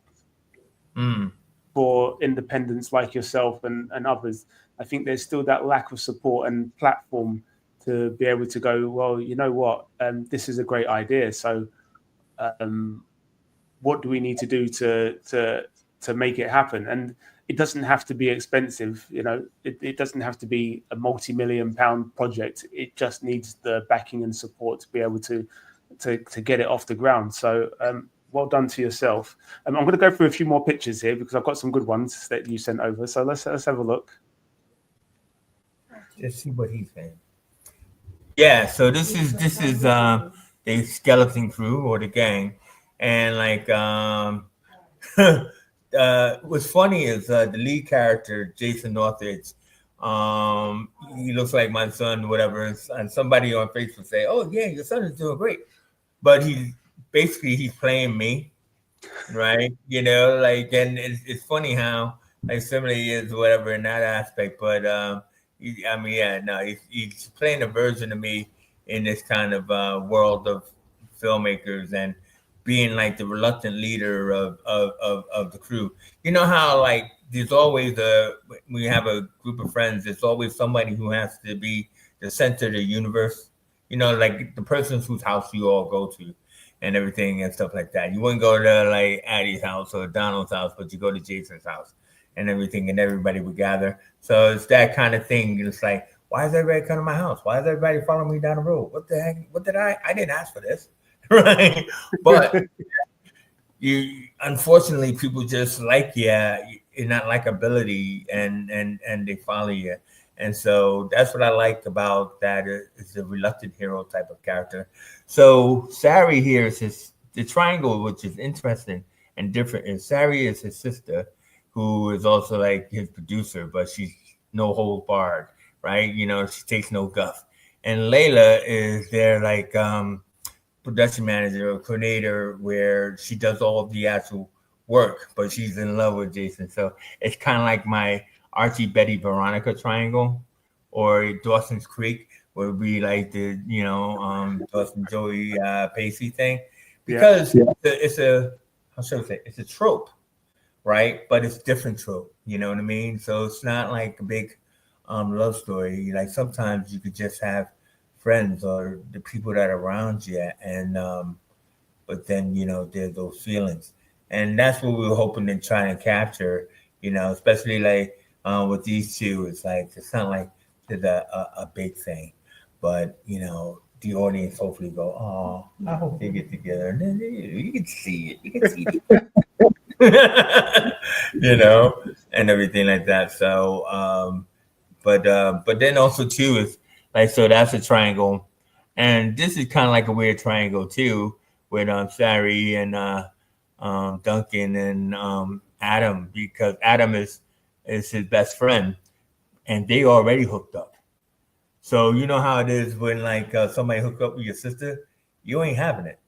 for independents like yourself and others. I think there's still that lack of support and platform to be able to go, well, you know what, this is a great idea. So what do we need to do to make it happen? And it doesn't have to be expensive. You know, it doesn't have to be a multi-million-pound project. It just needs the backing and support to be able to get it off the ground. So well done to yourself. I'm going to go through a few more pictures here because I've got some good ones that you sent over. So let's have a look. Let's see what he's saying. Yeah, so this is the skeleton crew or the gang, and like what's funny is the lead character Jason Northridge. He looks like my son, whatever, and somebody on Facebook say, "Oh yeah, your son is doing great," but he's playing me, right? You know, like, and it's funny how like similar he is, whatever, in that aspect, but. He's playing a version of me in this kind of world of filmmakers and being like the reluctant leader of the crew. You know how like there's always when you have a group of friends, there's always somebody who has to be the center of the universe. You know, like the person whose house you all go to and everything and stuff like that. You wouldn't go to like Addie's house or Donald's house, but you go to Jason's house. And everything, and everybody would gather. So it's that kind of thing. It's like, why is everybody coming to my house? Why is everybody following me down the road? What the heck? What did I didn't ask for this, right? But unfortunately, people just like you in that likability, and they follow you. And so that's what I like about that. It's a reluctant hero type of character. So Sari here is the triangle, which is interesting and different. And Sari is his sister, who is also like his producer, but she's no holds barred, right? You know, she takes no guff. And Layla is their like production manager or coordinator, where she does all the actual work, but she's in love with Jason. So it's kind of like my Archie, Betty, Veronica triangle, or Dawson's Creek would be like the Dawson, Joey, Pacey thing, because it's a how should I say, it's a trope, right? But it's different trope. You know what I mean? So it's not like a big love story. Like sometimes you could just have friends or the people that are around you, and but then there's those feelings, and that's what we were hoping to try and capture. Especially like with these two, it's like it's not like there's a big thing, but the audience hopefully go, oh, I hope they get together, and then you can see it, and everything like that. So, but then also too is like, so that's a triangle, and this is kind of like a weird triangle too, with Sari and Duncan and Adam, because Adam is his best friend, and they already hooked up. So you know how it is when like somebody hook up with your sister, you ain't having it,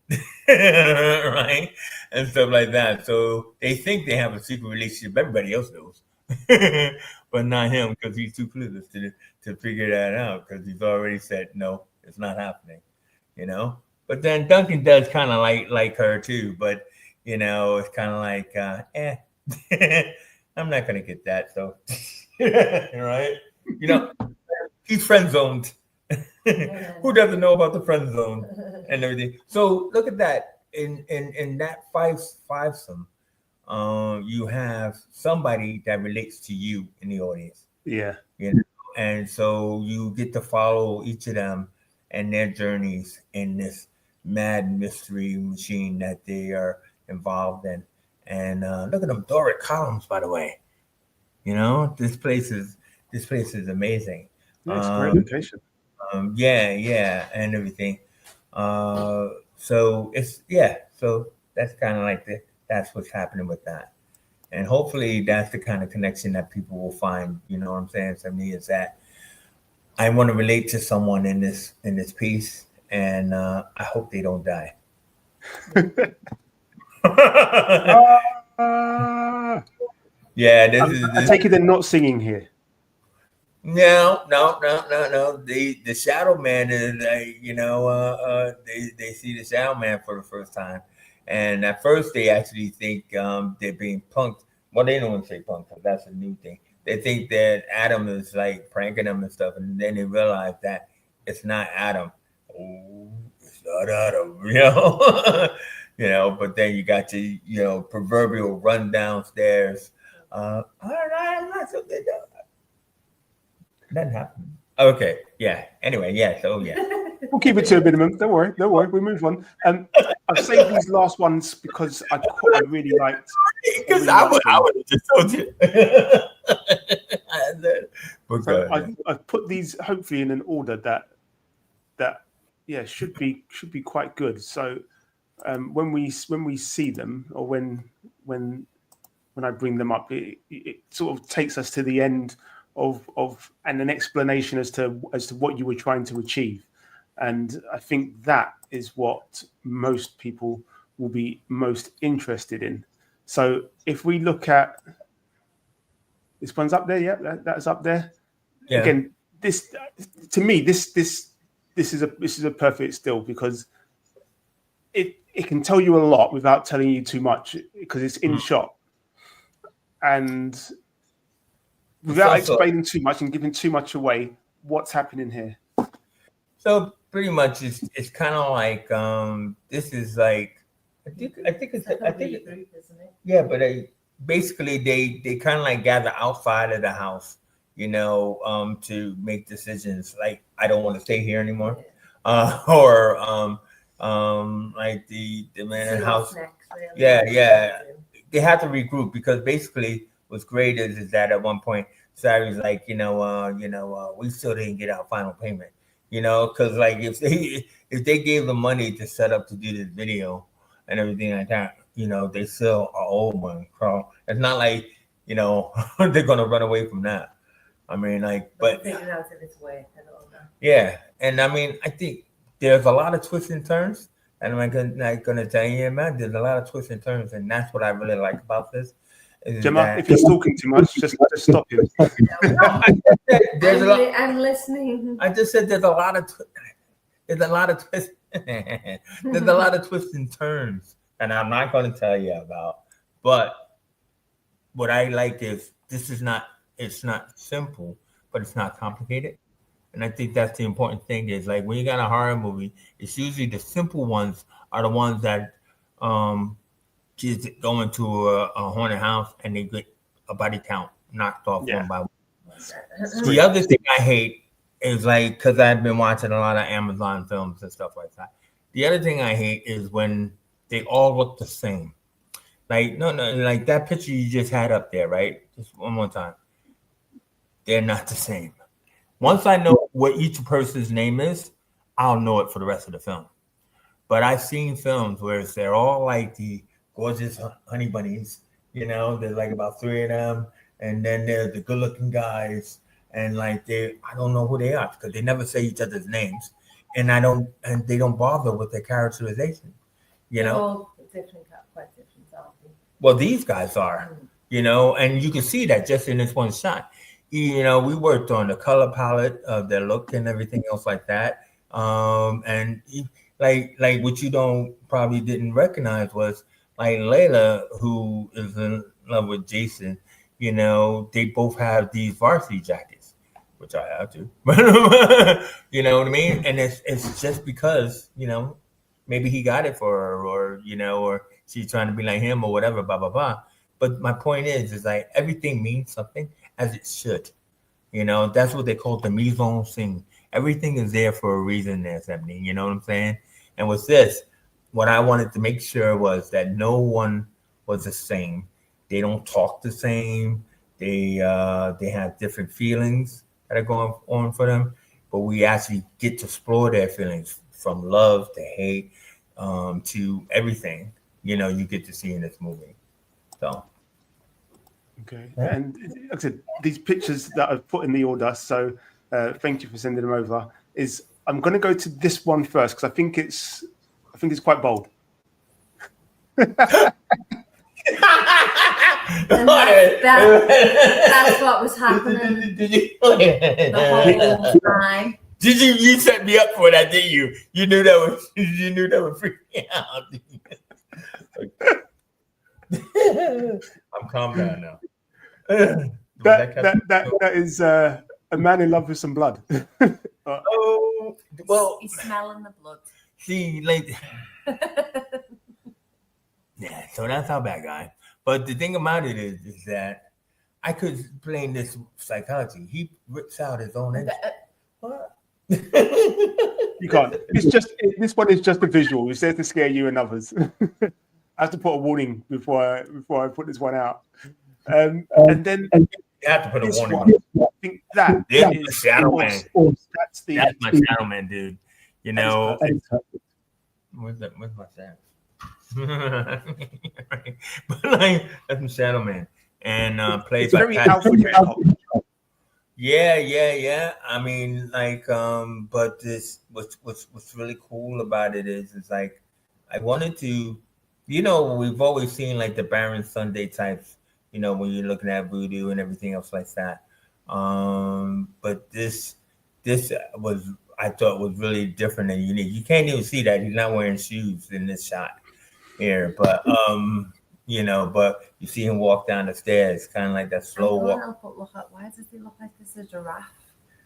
right? And stuff like that. So they think they have a secret relationship. Everybody else knows, but not him, because he's too clueless to figure that out, because he's already said no, it's not happening. But then Duncan does kind of like her too, but it's kind of like I'm not gonna get that. So right, he's friend zoned. Who doesn't know about the friend zone and everything? So look at that. In that fivesome, you have somebody that relates to you in the audience. Yeah. And so you get to follow each of them and their journeys in this mad mystery machine that they are involved in. And look at them Doric columns, by the way. This place is amazing. Yeah, it's a great location. Yeah, and everything. So that's kind of like that's what's happening with that, and hopefully that's the kind of connection that people will find. You know what I'm saying? To me, is that I want to relate to someone in this piece, and I hope they don't die. Yeah, I take it they're not singing here. No. The Shadow Man is they see the Shadow Man for the first time, and at first they actually think they're being punked. Well, they don't want to say punked, because that's a new thing. They think that Adam is like pranking them and stuff, and then they realize that it's not Adam. Oh, it's not Adam, But then you got to proverbial run downstairs. All right, I'm not so good. Doesn't happen. Okay, yeah. Anyway, yeah. So yeah, we'll keep it to a minimum. Don't worry. We move on. I've saved these last ones because I really liked. Because I would have just told you. So I've put these hopefully in an order that should be quite good. So when we see them, or when I bring them up, it sort of takes us to the end of and an explanation as to what you were trying to achieve, and I think that is what most people will be most interested in. So if we look at this one's up there, that's up there. Yeah. Again, this to me this is a perfect still, because it can tell you a lot without telling you too much, because it's in shot, and without explaining too much and giving too much away, what's happening here? So pretty much it's kind of like this is like I think it's group, isn't it? Yeah, but basically they kind of like gather outside of the house, to make decisions like I don't want to stay here anymore, or like the man in the house. Next, really. Yeah. They have to regroup, because basically what's great is that at one point Sari's like, we still didn't get our final payment, because like if they gave the money to set up to do this video and everything like that, they still are old one, Carl. It's not like they're gonna run away from that. I mean, like, but figuring out if it's worth it or not. Yeah, and I mean, I think there's a lot of twists and turns And I'm not gonna tell you, man, there's a lot of twists and turns, and that's what I really like about this. Is Gemma, that if he's talking too much, just stop him. there's a lot. I'm listening. I just said there's a lot of there's a lot of twists. There's a lot of twists and turns, and I'm not going to tell you about. But what I like is this is not. It's not simple, but it's not complicated. And I think that's the important thing is like when you got a horror movie, it's usually the simple ones are the ones that kids go into a haunted house and they get a body count knocked off one by one. The other thing I hate is like, because I've been watching a lot of Amazon films and stuff like that. The other thing I hate is when they all look the same. Like, no, like that picture you just had up there, right? Just one more time. They're not the same. Once I know what each person's name is, I'll know it for the rest of the film. But I've seen films where they're all like the gorgeous honey bunnies, you know, there's like about 3 of them, and then there's the good-looking guys, and like I don't know who they are because they never say each other's names, and they don't bother with their characterization, you know. All different, quite different, aren't they? Well, these guys are, you know, and you can see that just in this one shot. You know, we worked on the color palette of their look and everything else like that. And like what you probably didn't recognize was like Layla, who is in love with Jason. You know, they both have these varsity jackets, which I have too. You know what I mean? And it's just because, you know, maybe he got it for her, or you know, or she's trying to be like him, or whatever. Blah blah blah. But my point is like everything means something. As it should. You know, that's what they call the mise en scene. Everything is there for a reason there, Stepney. You know what I'm saying? And with this, what I wanted to make sure was that no one was the same. They don't talk the same. They have different feelings that are going on for them. But we actually get to explore their feelings from love to hate to everything, you know, you get to see in this movie. So okay. And like I said, these pictures that I've put in the order, so thank you for sending them over. I'm going to go to this one first because I think it's quite bold. And that's what was happening the whole time. Did you set me up for that, didn't you? You knew that would freak me out. I'm calm down now. That is a man in love with some blood. Oh, well, He's smelling the blood. See, like, yeah. So that's our bad guy. But the thing about it is that I could explain this psychology. He rips out his own engine. What? You can't. This one is just a visual. It's there to scare you and others. I have to put a warning before I put this one out. And then you have to put a warning on it. I think that is Shadow Man. That's my Shadow Man, dude. You know, where's my shadow? But like that's my Shadow Man, and plays like very alpha. Yeah. I mean, like, but this what's really cool about it is like I wanted to, you know, we've always seen like the Baron Sunday types, you know, when you're looking at voodoo and everything else like that. But this was, I thought, was really different and unique. You can't even see that he's not wearing shoes in this shot here, but you know, but you see him walk down the stairs, kind of like that slow walk. Why does he look like there's a giraffe?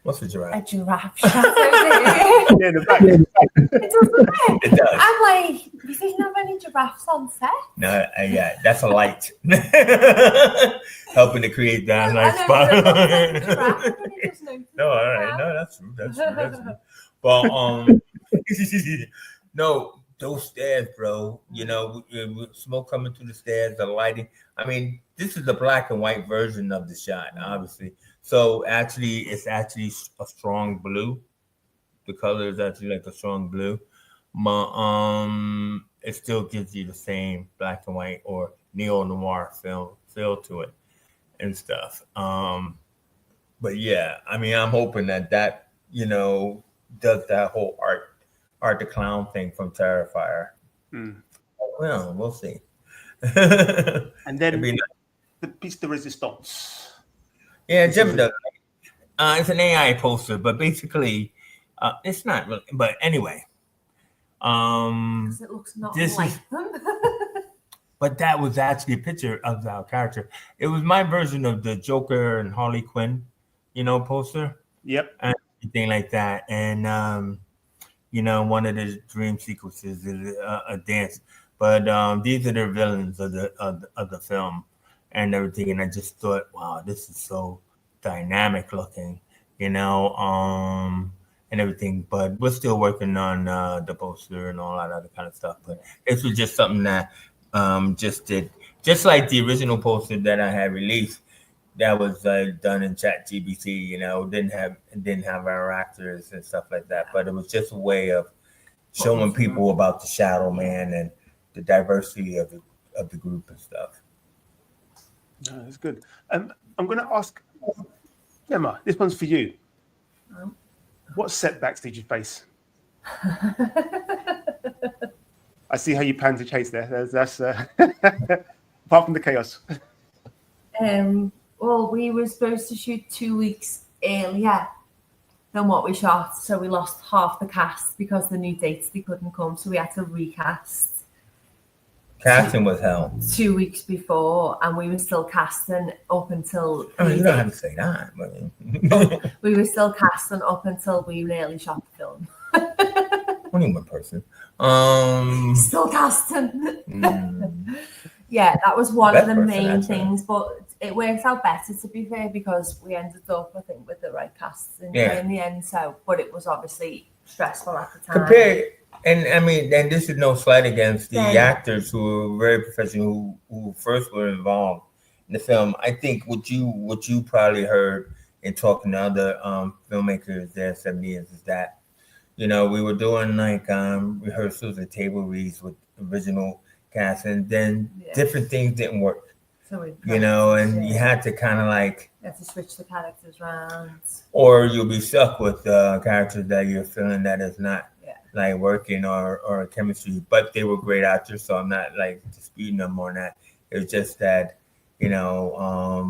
What's a giraffe? A giraffe. Yeah, in the back. It doesn't. It does. I'm like, you didn't have any giraffes on set? No, yeah, that's a light helping to create that nice spot. No, all right, no, that's true. That's true. But no, those stairs, bro. You know, with smoke coming through the stairs, the lighting. I mean, this is the black and white version of the shot, obviously. So actually, it's actually a strong blue. The color is actually like a strong blue. But it still gives you the same black and white or neo-noir feel to it and stuff. But yeah, I mean, I'm hoping that you know, does that whole art Art the Clown thing from Terrifier. Mm. Well, we'll see. And then It'd be the piece de resistance. Yeah, This Jim is a- does. It's an AI poster, but basically, it's not really. But anyway, 'Cause it looks not this like is. them. But that was actually a picture of our character. It was my version of the Joker and Harley Quinn, poster. Yep. And everything like that. And one of the dream sequences is a dance. But these are the villains of the film and everything. And I just thought, wow, this is so dynamic looking, and everything. But we're still working on the poster and all that other kind of stuff. But this was just something that just did, just like the original poster that I had released. That was done in ChatGPT, didn't have our actors and stuff like that. But it was just a way of showing people about the Shadow Man and the diversity of the group and stuff. No, that's good. I'm going to ask Gemma. This one's for you. What setbacks did you face? I see how you pan to Chase there. That's apart from the chaos. Well, we were supposed to shoot 2 weeks earlier than what we shot, so we lost half the cast because the new dates they couldn't come, so we had to recast. Casting was hell. 2 weeks before, and we were still casting up until. I mean, you don't have to say that. But... we were still casting up until we nearly shot the film. Only one person. Still casting. Yeah, that was one of the main things, but it worked out better, to be fair, because we ended up, I think, with the right casts in the end. So, but it was obviously stressful at the time. And I mean, and this is no slight against the actors who were very professional, who first were involved in the film. I think what you probably heard in talking to other filmmakers there 7 years is that, we were doing like rehearsals and table reads with original cast, and then different things didn't work. So and you had to kind of like you have to switch the characters around, or you'll be stuck with characters that you're feeling that is not like working or chemistry. But they were great actors, so I'm not like disputing them on that. It was just that you got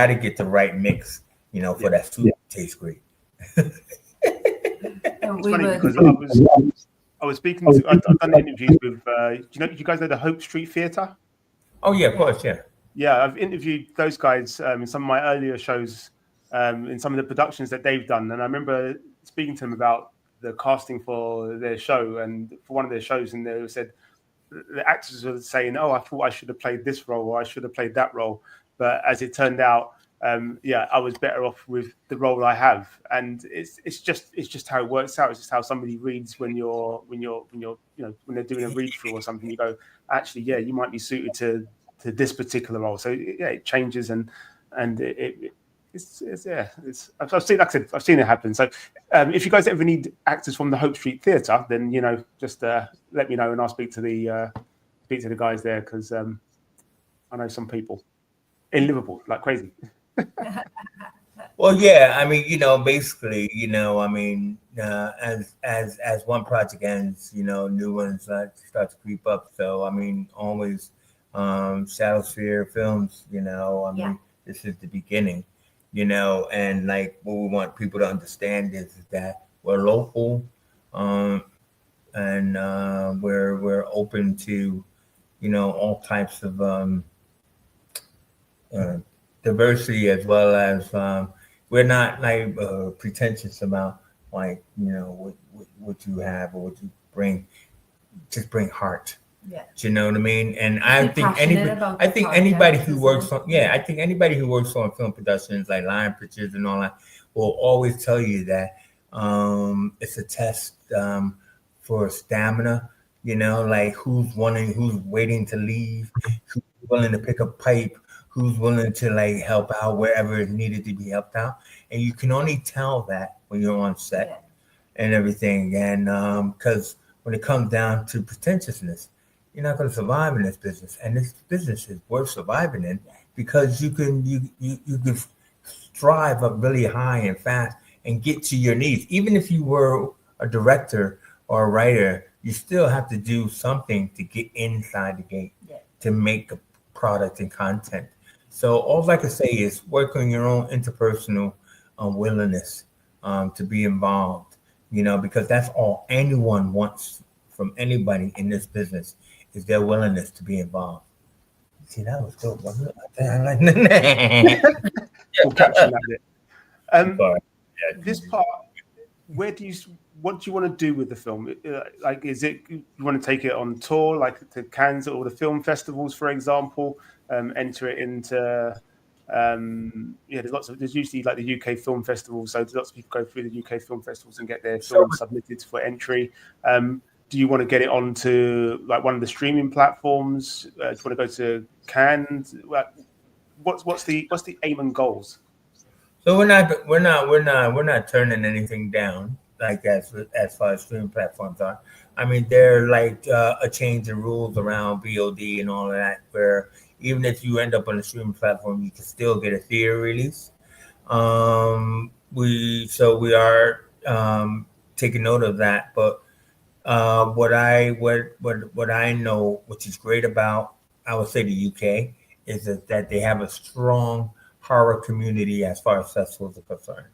to get the right mix, for that food to taste great. It's funny because I was speaking to. I've done interviews with. You guys know the Hope Street Theatre? Oh yeah, of course, yeah. Yeah, I've interviewed those guys in some of my earlier shows, in some of the productions that they've done, and I remember speaking to them about the casting for their show and for one of their shows, and they said the actors were saying, "Oh, I thought I should have played this role, or I should have played that role," but as it turned out, I was better off with the role I have, and it's just how it works out. It's just how somebody reads when they're doing a read through or something. You go, actually, you might be suited to this particular role. So it changes, and it's I've seen, like I said, I've seen it happen. So if you guys ever need actors from the Hope Street Theatre, then just let me know, and I'll speak to the guys there, because I know some people in Liverpool like crazy. Well, yeah, I mean, basically, I mean, as one project ends, new ones start to creep up. So, I mean, always Shadowsphere Films, I mean, this is the beginning, and like what we want people to understand is that we're local, and we're open to, all types of diversity, as well as we're not like pretentious about like what you have or what you bring. Just bring heart. Yeah. Do you know what I mean? And I think anybody who works on film productions like Lion Pictures and all that will always tell you that it's a test for stamina. Like who's waiting to leave, who's willing to pick up pipe, who's willing to like help out wherever it needed to be helped out. And you can only tell that when you're on set and everything. And because when it comes down to pretentiousness, you're not going to survive in this business. And this business is worth surviving in, because you can strive up really high and fast and get to your needs. Even if you were a director or a writer, you still have to do something to get inside the gate to make a product and content. So all I can say is work on your own interpersonal willingness to be involved, because that's all anyone wants from anybody in this business is their willingness to be involved. See, that was good, wasn't it? We'll caption that bit. Sorry. This part, what do you want to do with the film? Like, is it you want to take it on tour, like to Cannes or the film festivals, for example? Enter it into there's usually like the UK film festival, so lots of people go through the UK film festivals and get their film submitted for entry. Do you want to get it onto like one of the streaming platforms? Do you want to go to Cannes? What's the aim and goals? So we're not turning anything down, like as far as streaming platforms are. I mean, they're like a change of rules around VOD and all of that, where even if you end up on a streaming platform, you can still get a theater release. We are taking note of that, but what I know, which is great about, I would say, the UK, is that they have a strong horror community as far as festivals are concerned.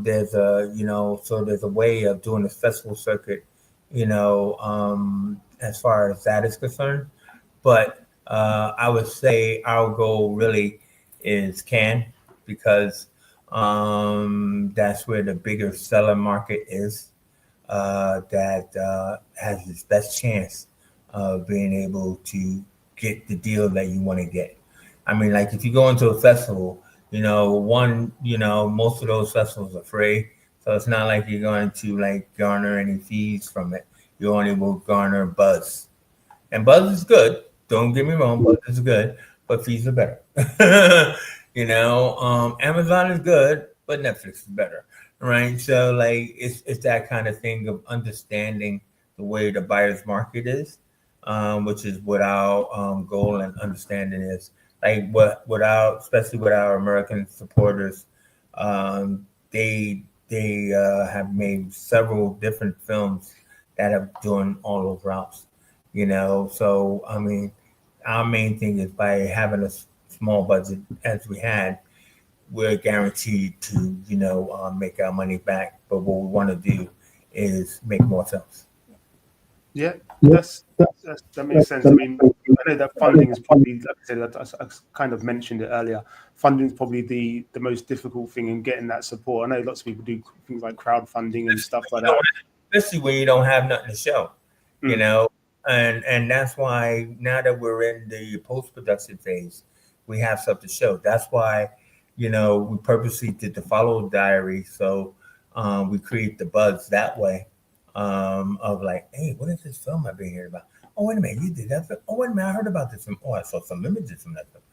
There's a way of doing the festival circuit, as far as that is concerned. But I would say our goal really is Cannes, because that's where the bigger seller market is, that has its best chance of being able to get the deal that you want to get. I mean, like if you go into a festival, most of those festivals are free. So it's not like you're going to like garner any fees from it. You only will garner buzz. And buzz is good. Don't get me wrong, buzz is good, but fees are better. Amazon is good, but Netflix is better. Right. So like it's that kind of thing of understanding the way the buyer's market is, which is what our goal and understanding is. Like especially with our American supporters, they have made several different films that have done all those routes. So I mean, our main thing is by having a small budget as we had, we're guaranteed to make our money back. But what we want to do is make more films. Yeah, that makes sense. I mean, I know that funding is probably, like I said, I kind of mentioned it earlier. Funding is probably the most difficult thing in getting that support. I know lots of people do things like crowdfunding and stuff like that. Especially when you don't have nothing to show, and that's why now that we're in the post-production phase, we have stuff to show. That's why, we purposely did the follow diary. So we create the buzz that way. Of like, hey, what is this film I've been hearing about? Oh, wait a minute, you did that film? Oh, wait a minute, I heard about this film. Oh, I saw some images from that film.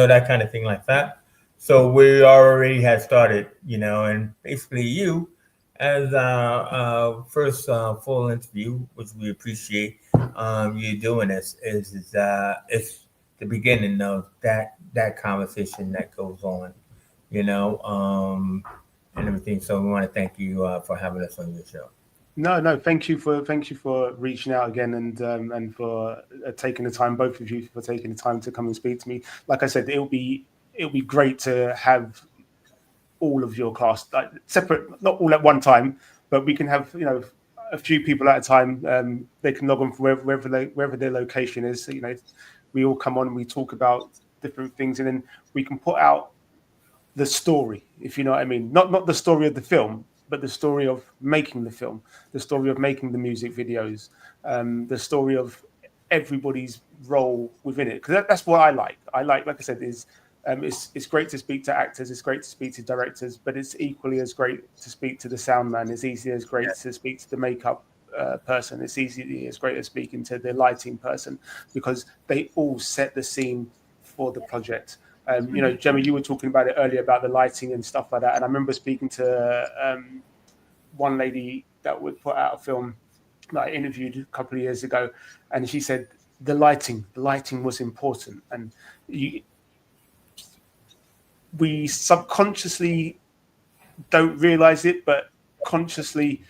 That kind of thing like that. So we already had started, and basically you, as our first full interview, which we appreciate you doing this, is it's the beginning of that conversation that goes on, and everything. So we want to thank you for having us on your show. No. Thank you for reaching out again and for taking the time. Both of you for taking the time to come and speak to me. Like I said, it'll be great to have all of your cast like separate, not all at one time, but we can have a few people at a time. They can log on from wherever their location is. We all come on and we talk about different things, and then we can put out the story, if you know what I mean. Not the story of the film, but the story of making the film, the story of making the music videos, the story of everybody's role within it. Because that's what I like. Like I said, is it's great to speak to actors, it's great to speak to directors, but it's equally as great to speak to the sound man. It's easily as great to speak to the makeup person. It's easily as great as speaking to the lighting person, because they all set the scene for the project. Gemma, you were talking about it earlier about the lighting and stuff like that. And I remember speaking to one lady that would put out a film that I interviewed a couple of years ago, and she said the lighting was important, and we subconsciously don't realize it, but consciously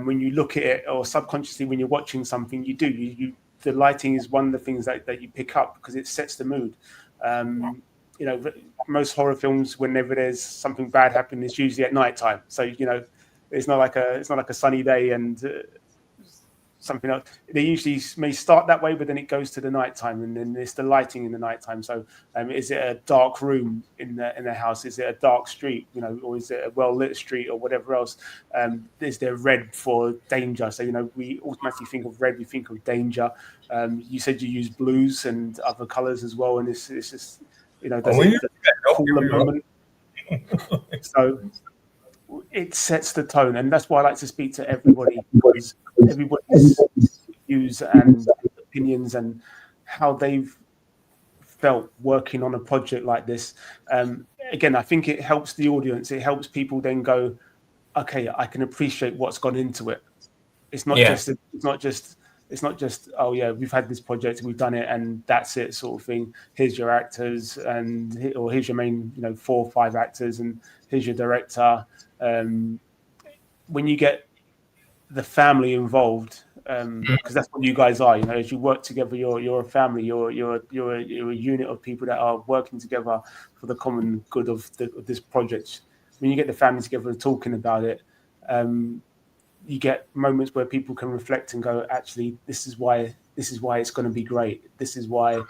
when you look at it, or subconsciously when you're watching something, the lighting is one of the things that you pick up because it sets the mood. You know, most horror films, whenever there's something bad happening, it's usually at night time. So, you know, it's not like a sunny day and something else. They usually may start that way, but then it goes to the nighttime, and then it's the lighting in the nighttime. So, is it a dark room in the house? Is it a dark street? You know, or is it a well lit street or whatever else? Is there red for danger? So, you know, we automatically think of red. We think of danger. You said you use blues and other colors as well, and it's just, you know, does it cool the moment? So it sets the tone, and that's why I like to speak to everybody, because everybody's views and opinions and how they've felt working on a project like this. Again, I think it helps the audience. It helps people then go, okay, I can appreciate what's gone into it. It's not just oh yeah, we've had this project and we've done it and that's it sort of thing. Here's your actors or here's your main, you know, 4 or 5 actors and here's your director. When you get the family involved, because that's what you guys are, you know, as you work together, you're a family, you're a unit of people that are working together for the common good of this project. When you get the family together and talking about it, you get moments where people can reflect and go, actually, this is why it's going to be great. This is why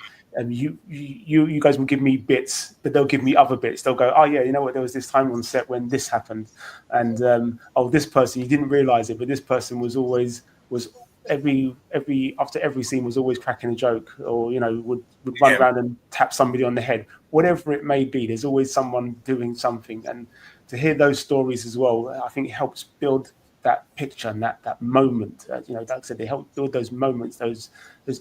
you guys will give me bits, but they'll give me other bits. They'll go, oh yeah, you know what? There was this time on set when this happened, and this person, you didn't realize it, but this person was after every scene was always cracking a joke, or, you know, would run around and tap somebody on the head, whatever it may be. There's always someone doing something, and to hear those stories as well, I think it helps build that picture and that moment. You know, like I said, they help build those moments, those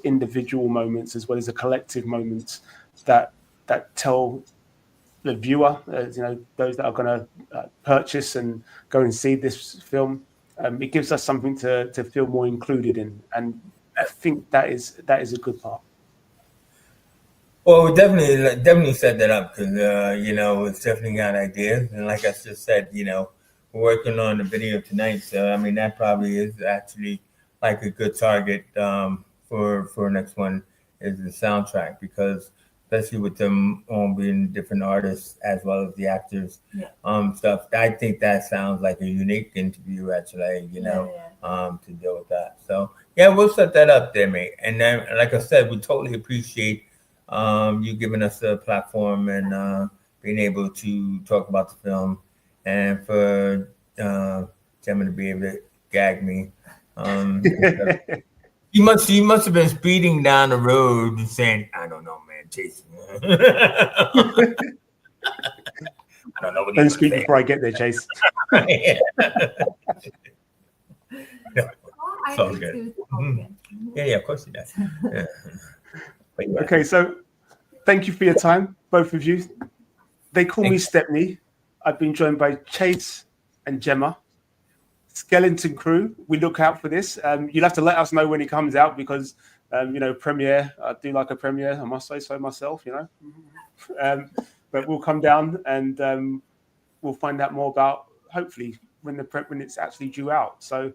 individual moments, as well as the collective moments that tell the viewer, you know, those that are going to purchase and go and see this film. It gives us something to feel more included in, and I think that is a good part. Well, we definitely set that up because you know, it's definitely got ideas, and like I just said, you know, we're working on the video tonight, so I mean that probably is actually like a good target for next one is the soundtrack, because especially with them being different artists as well as the actors, stuff. I think that sounds like a unique interview, actually, you know, to deal with that. So yeah, we'll set that up there, mate. And then, like I said, we totally appreciate you giving us a platform and being able to talk about the film, and for Gemma to be able to gag me. You must have been speeding down the road and saying, "I don't know, man, Chase." I don't know what Don't speak before I get there, Chase. It's all good. Yeah, of course he does. Yeah. Okay, so thank you for your time, both of you. They call me Stepney. I've been joined by Chase and Gemma. Skeleton Crew, we look out for this. You'll have to let us know when it comes out, because you know, premiere, I do like a premiere, I must say so myself, you know. But we'll come down and we'll find out more about, hopefully, when it's actually due out. So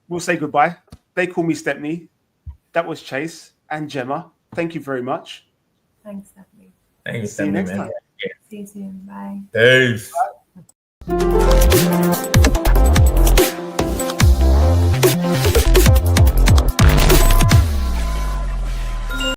we'll say goodbye. They call me Stepney. That was Chase and Gemma. Thank you very much. Thanks, Stephanie. Thank you, See you next time. See you soon. Bye. Peace. Bye.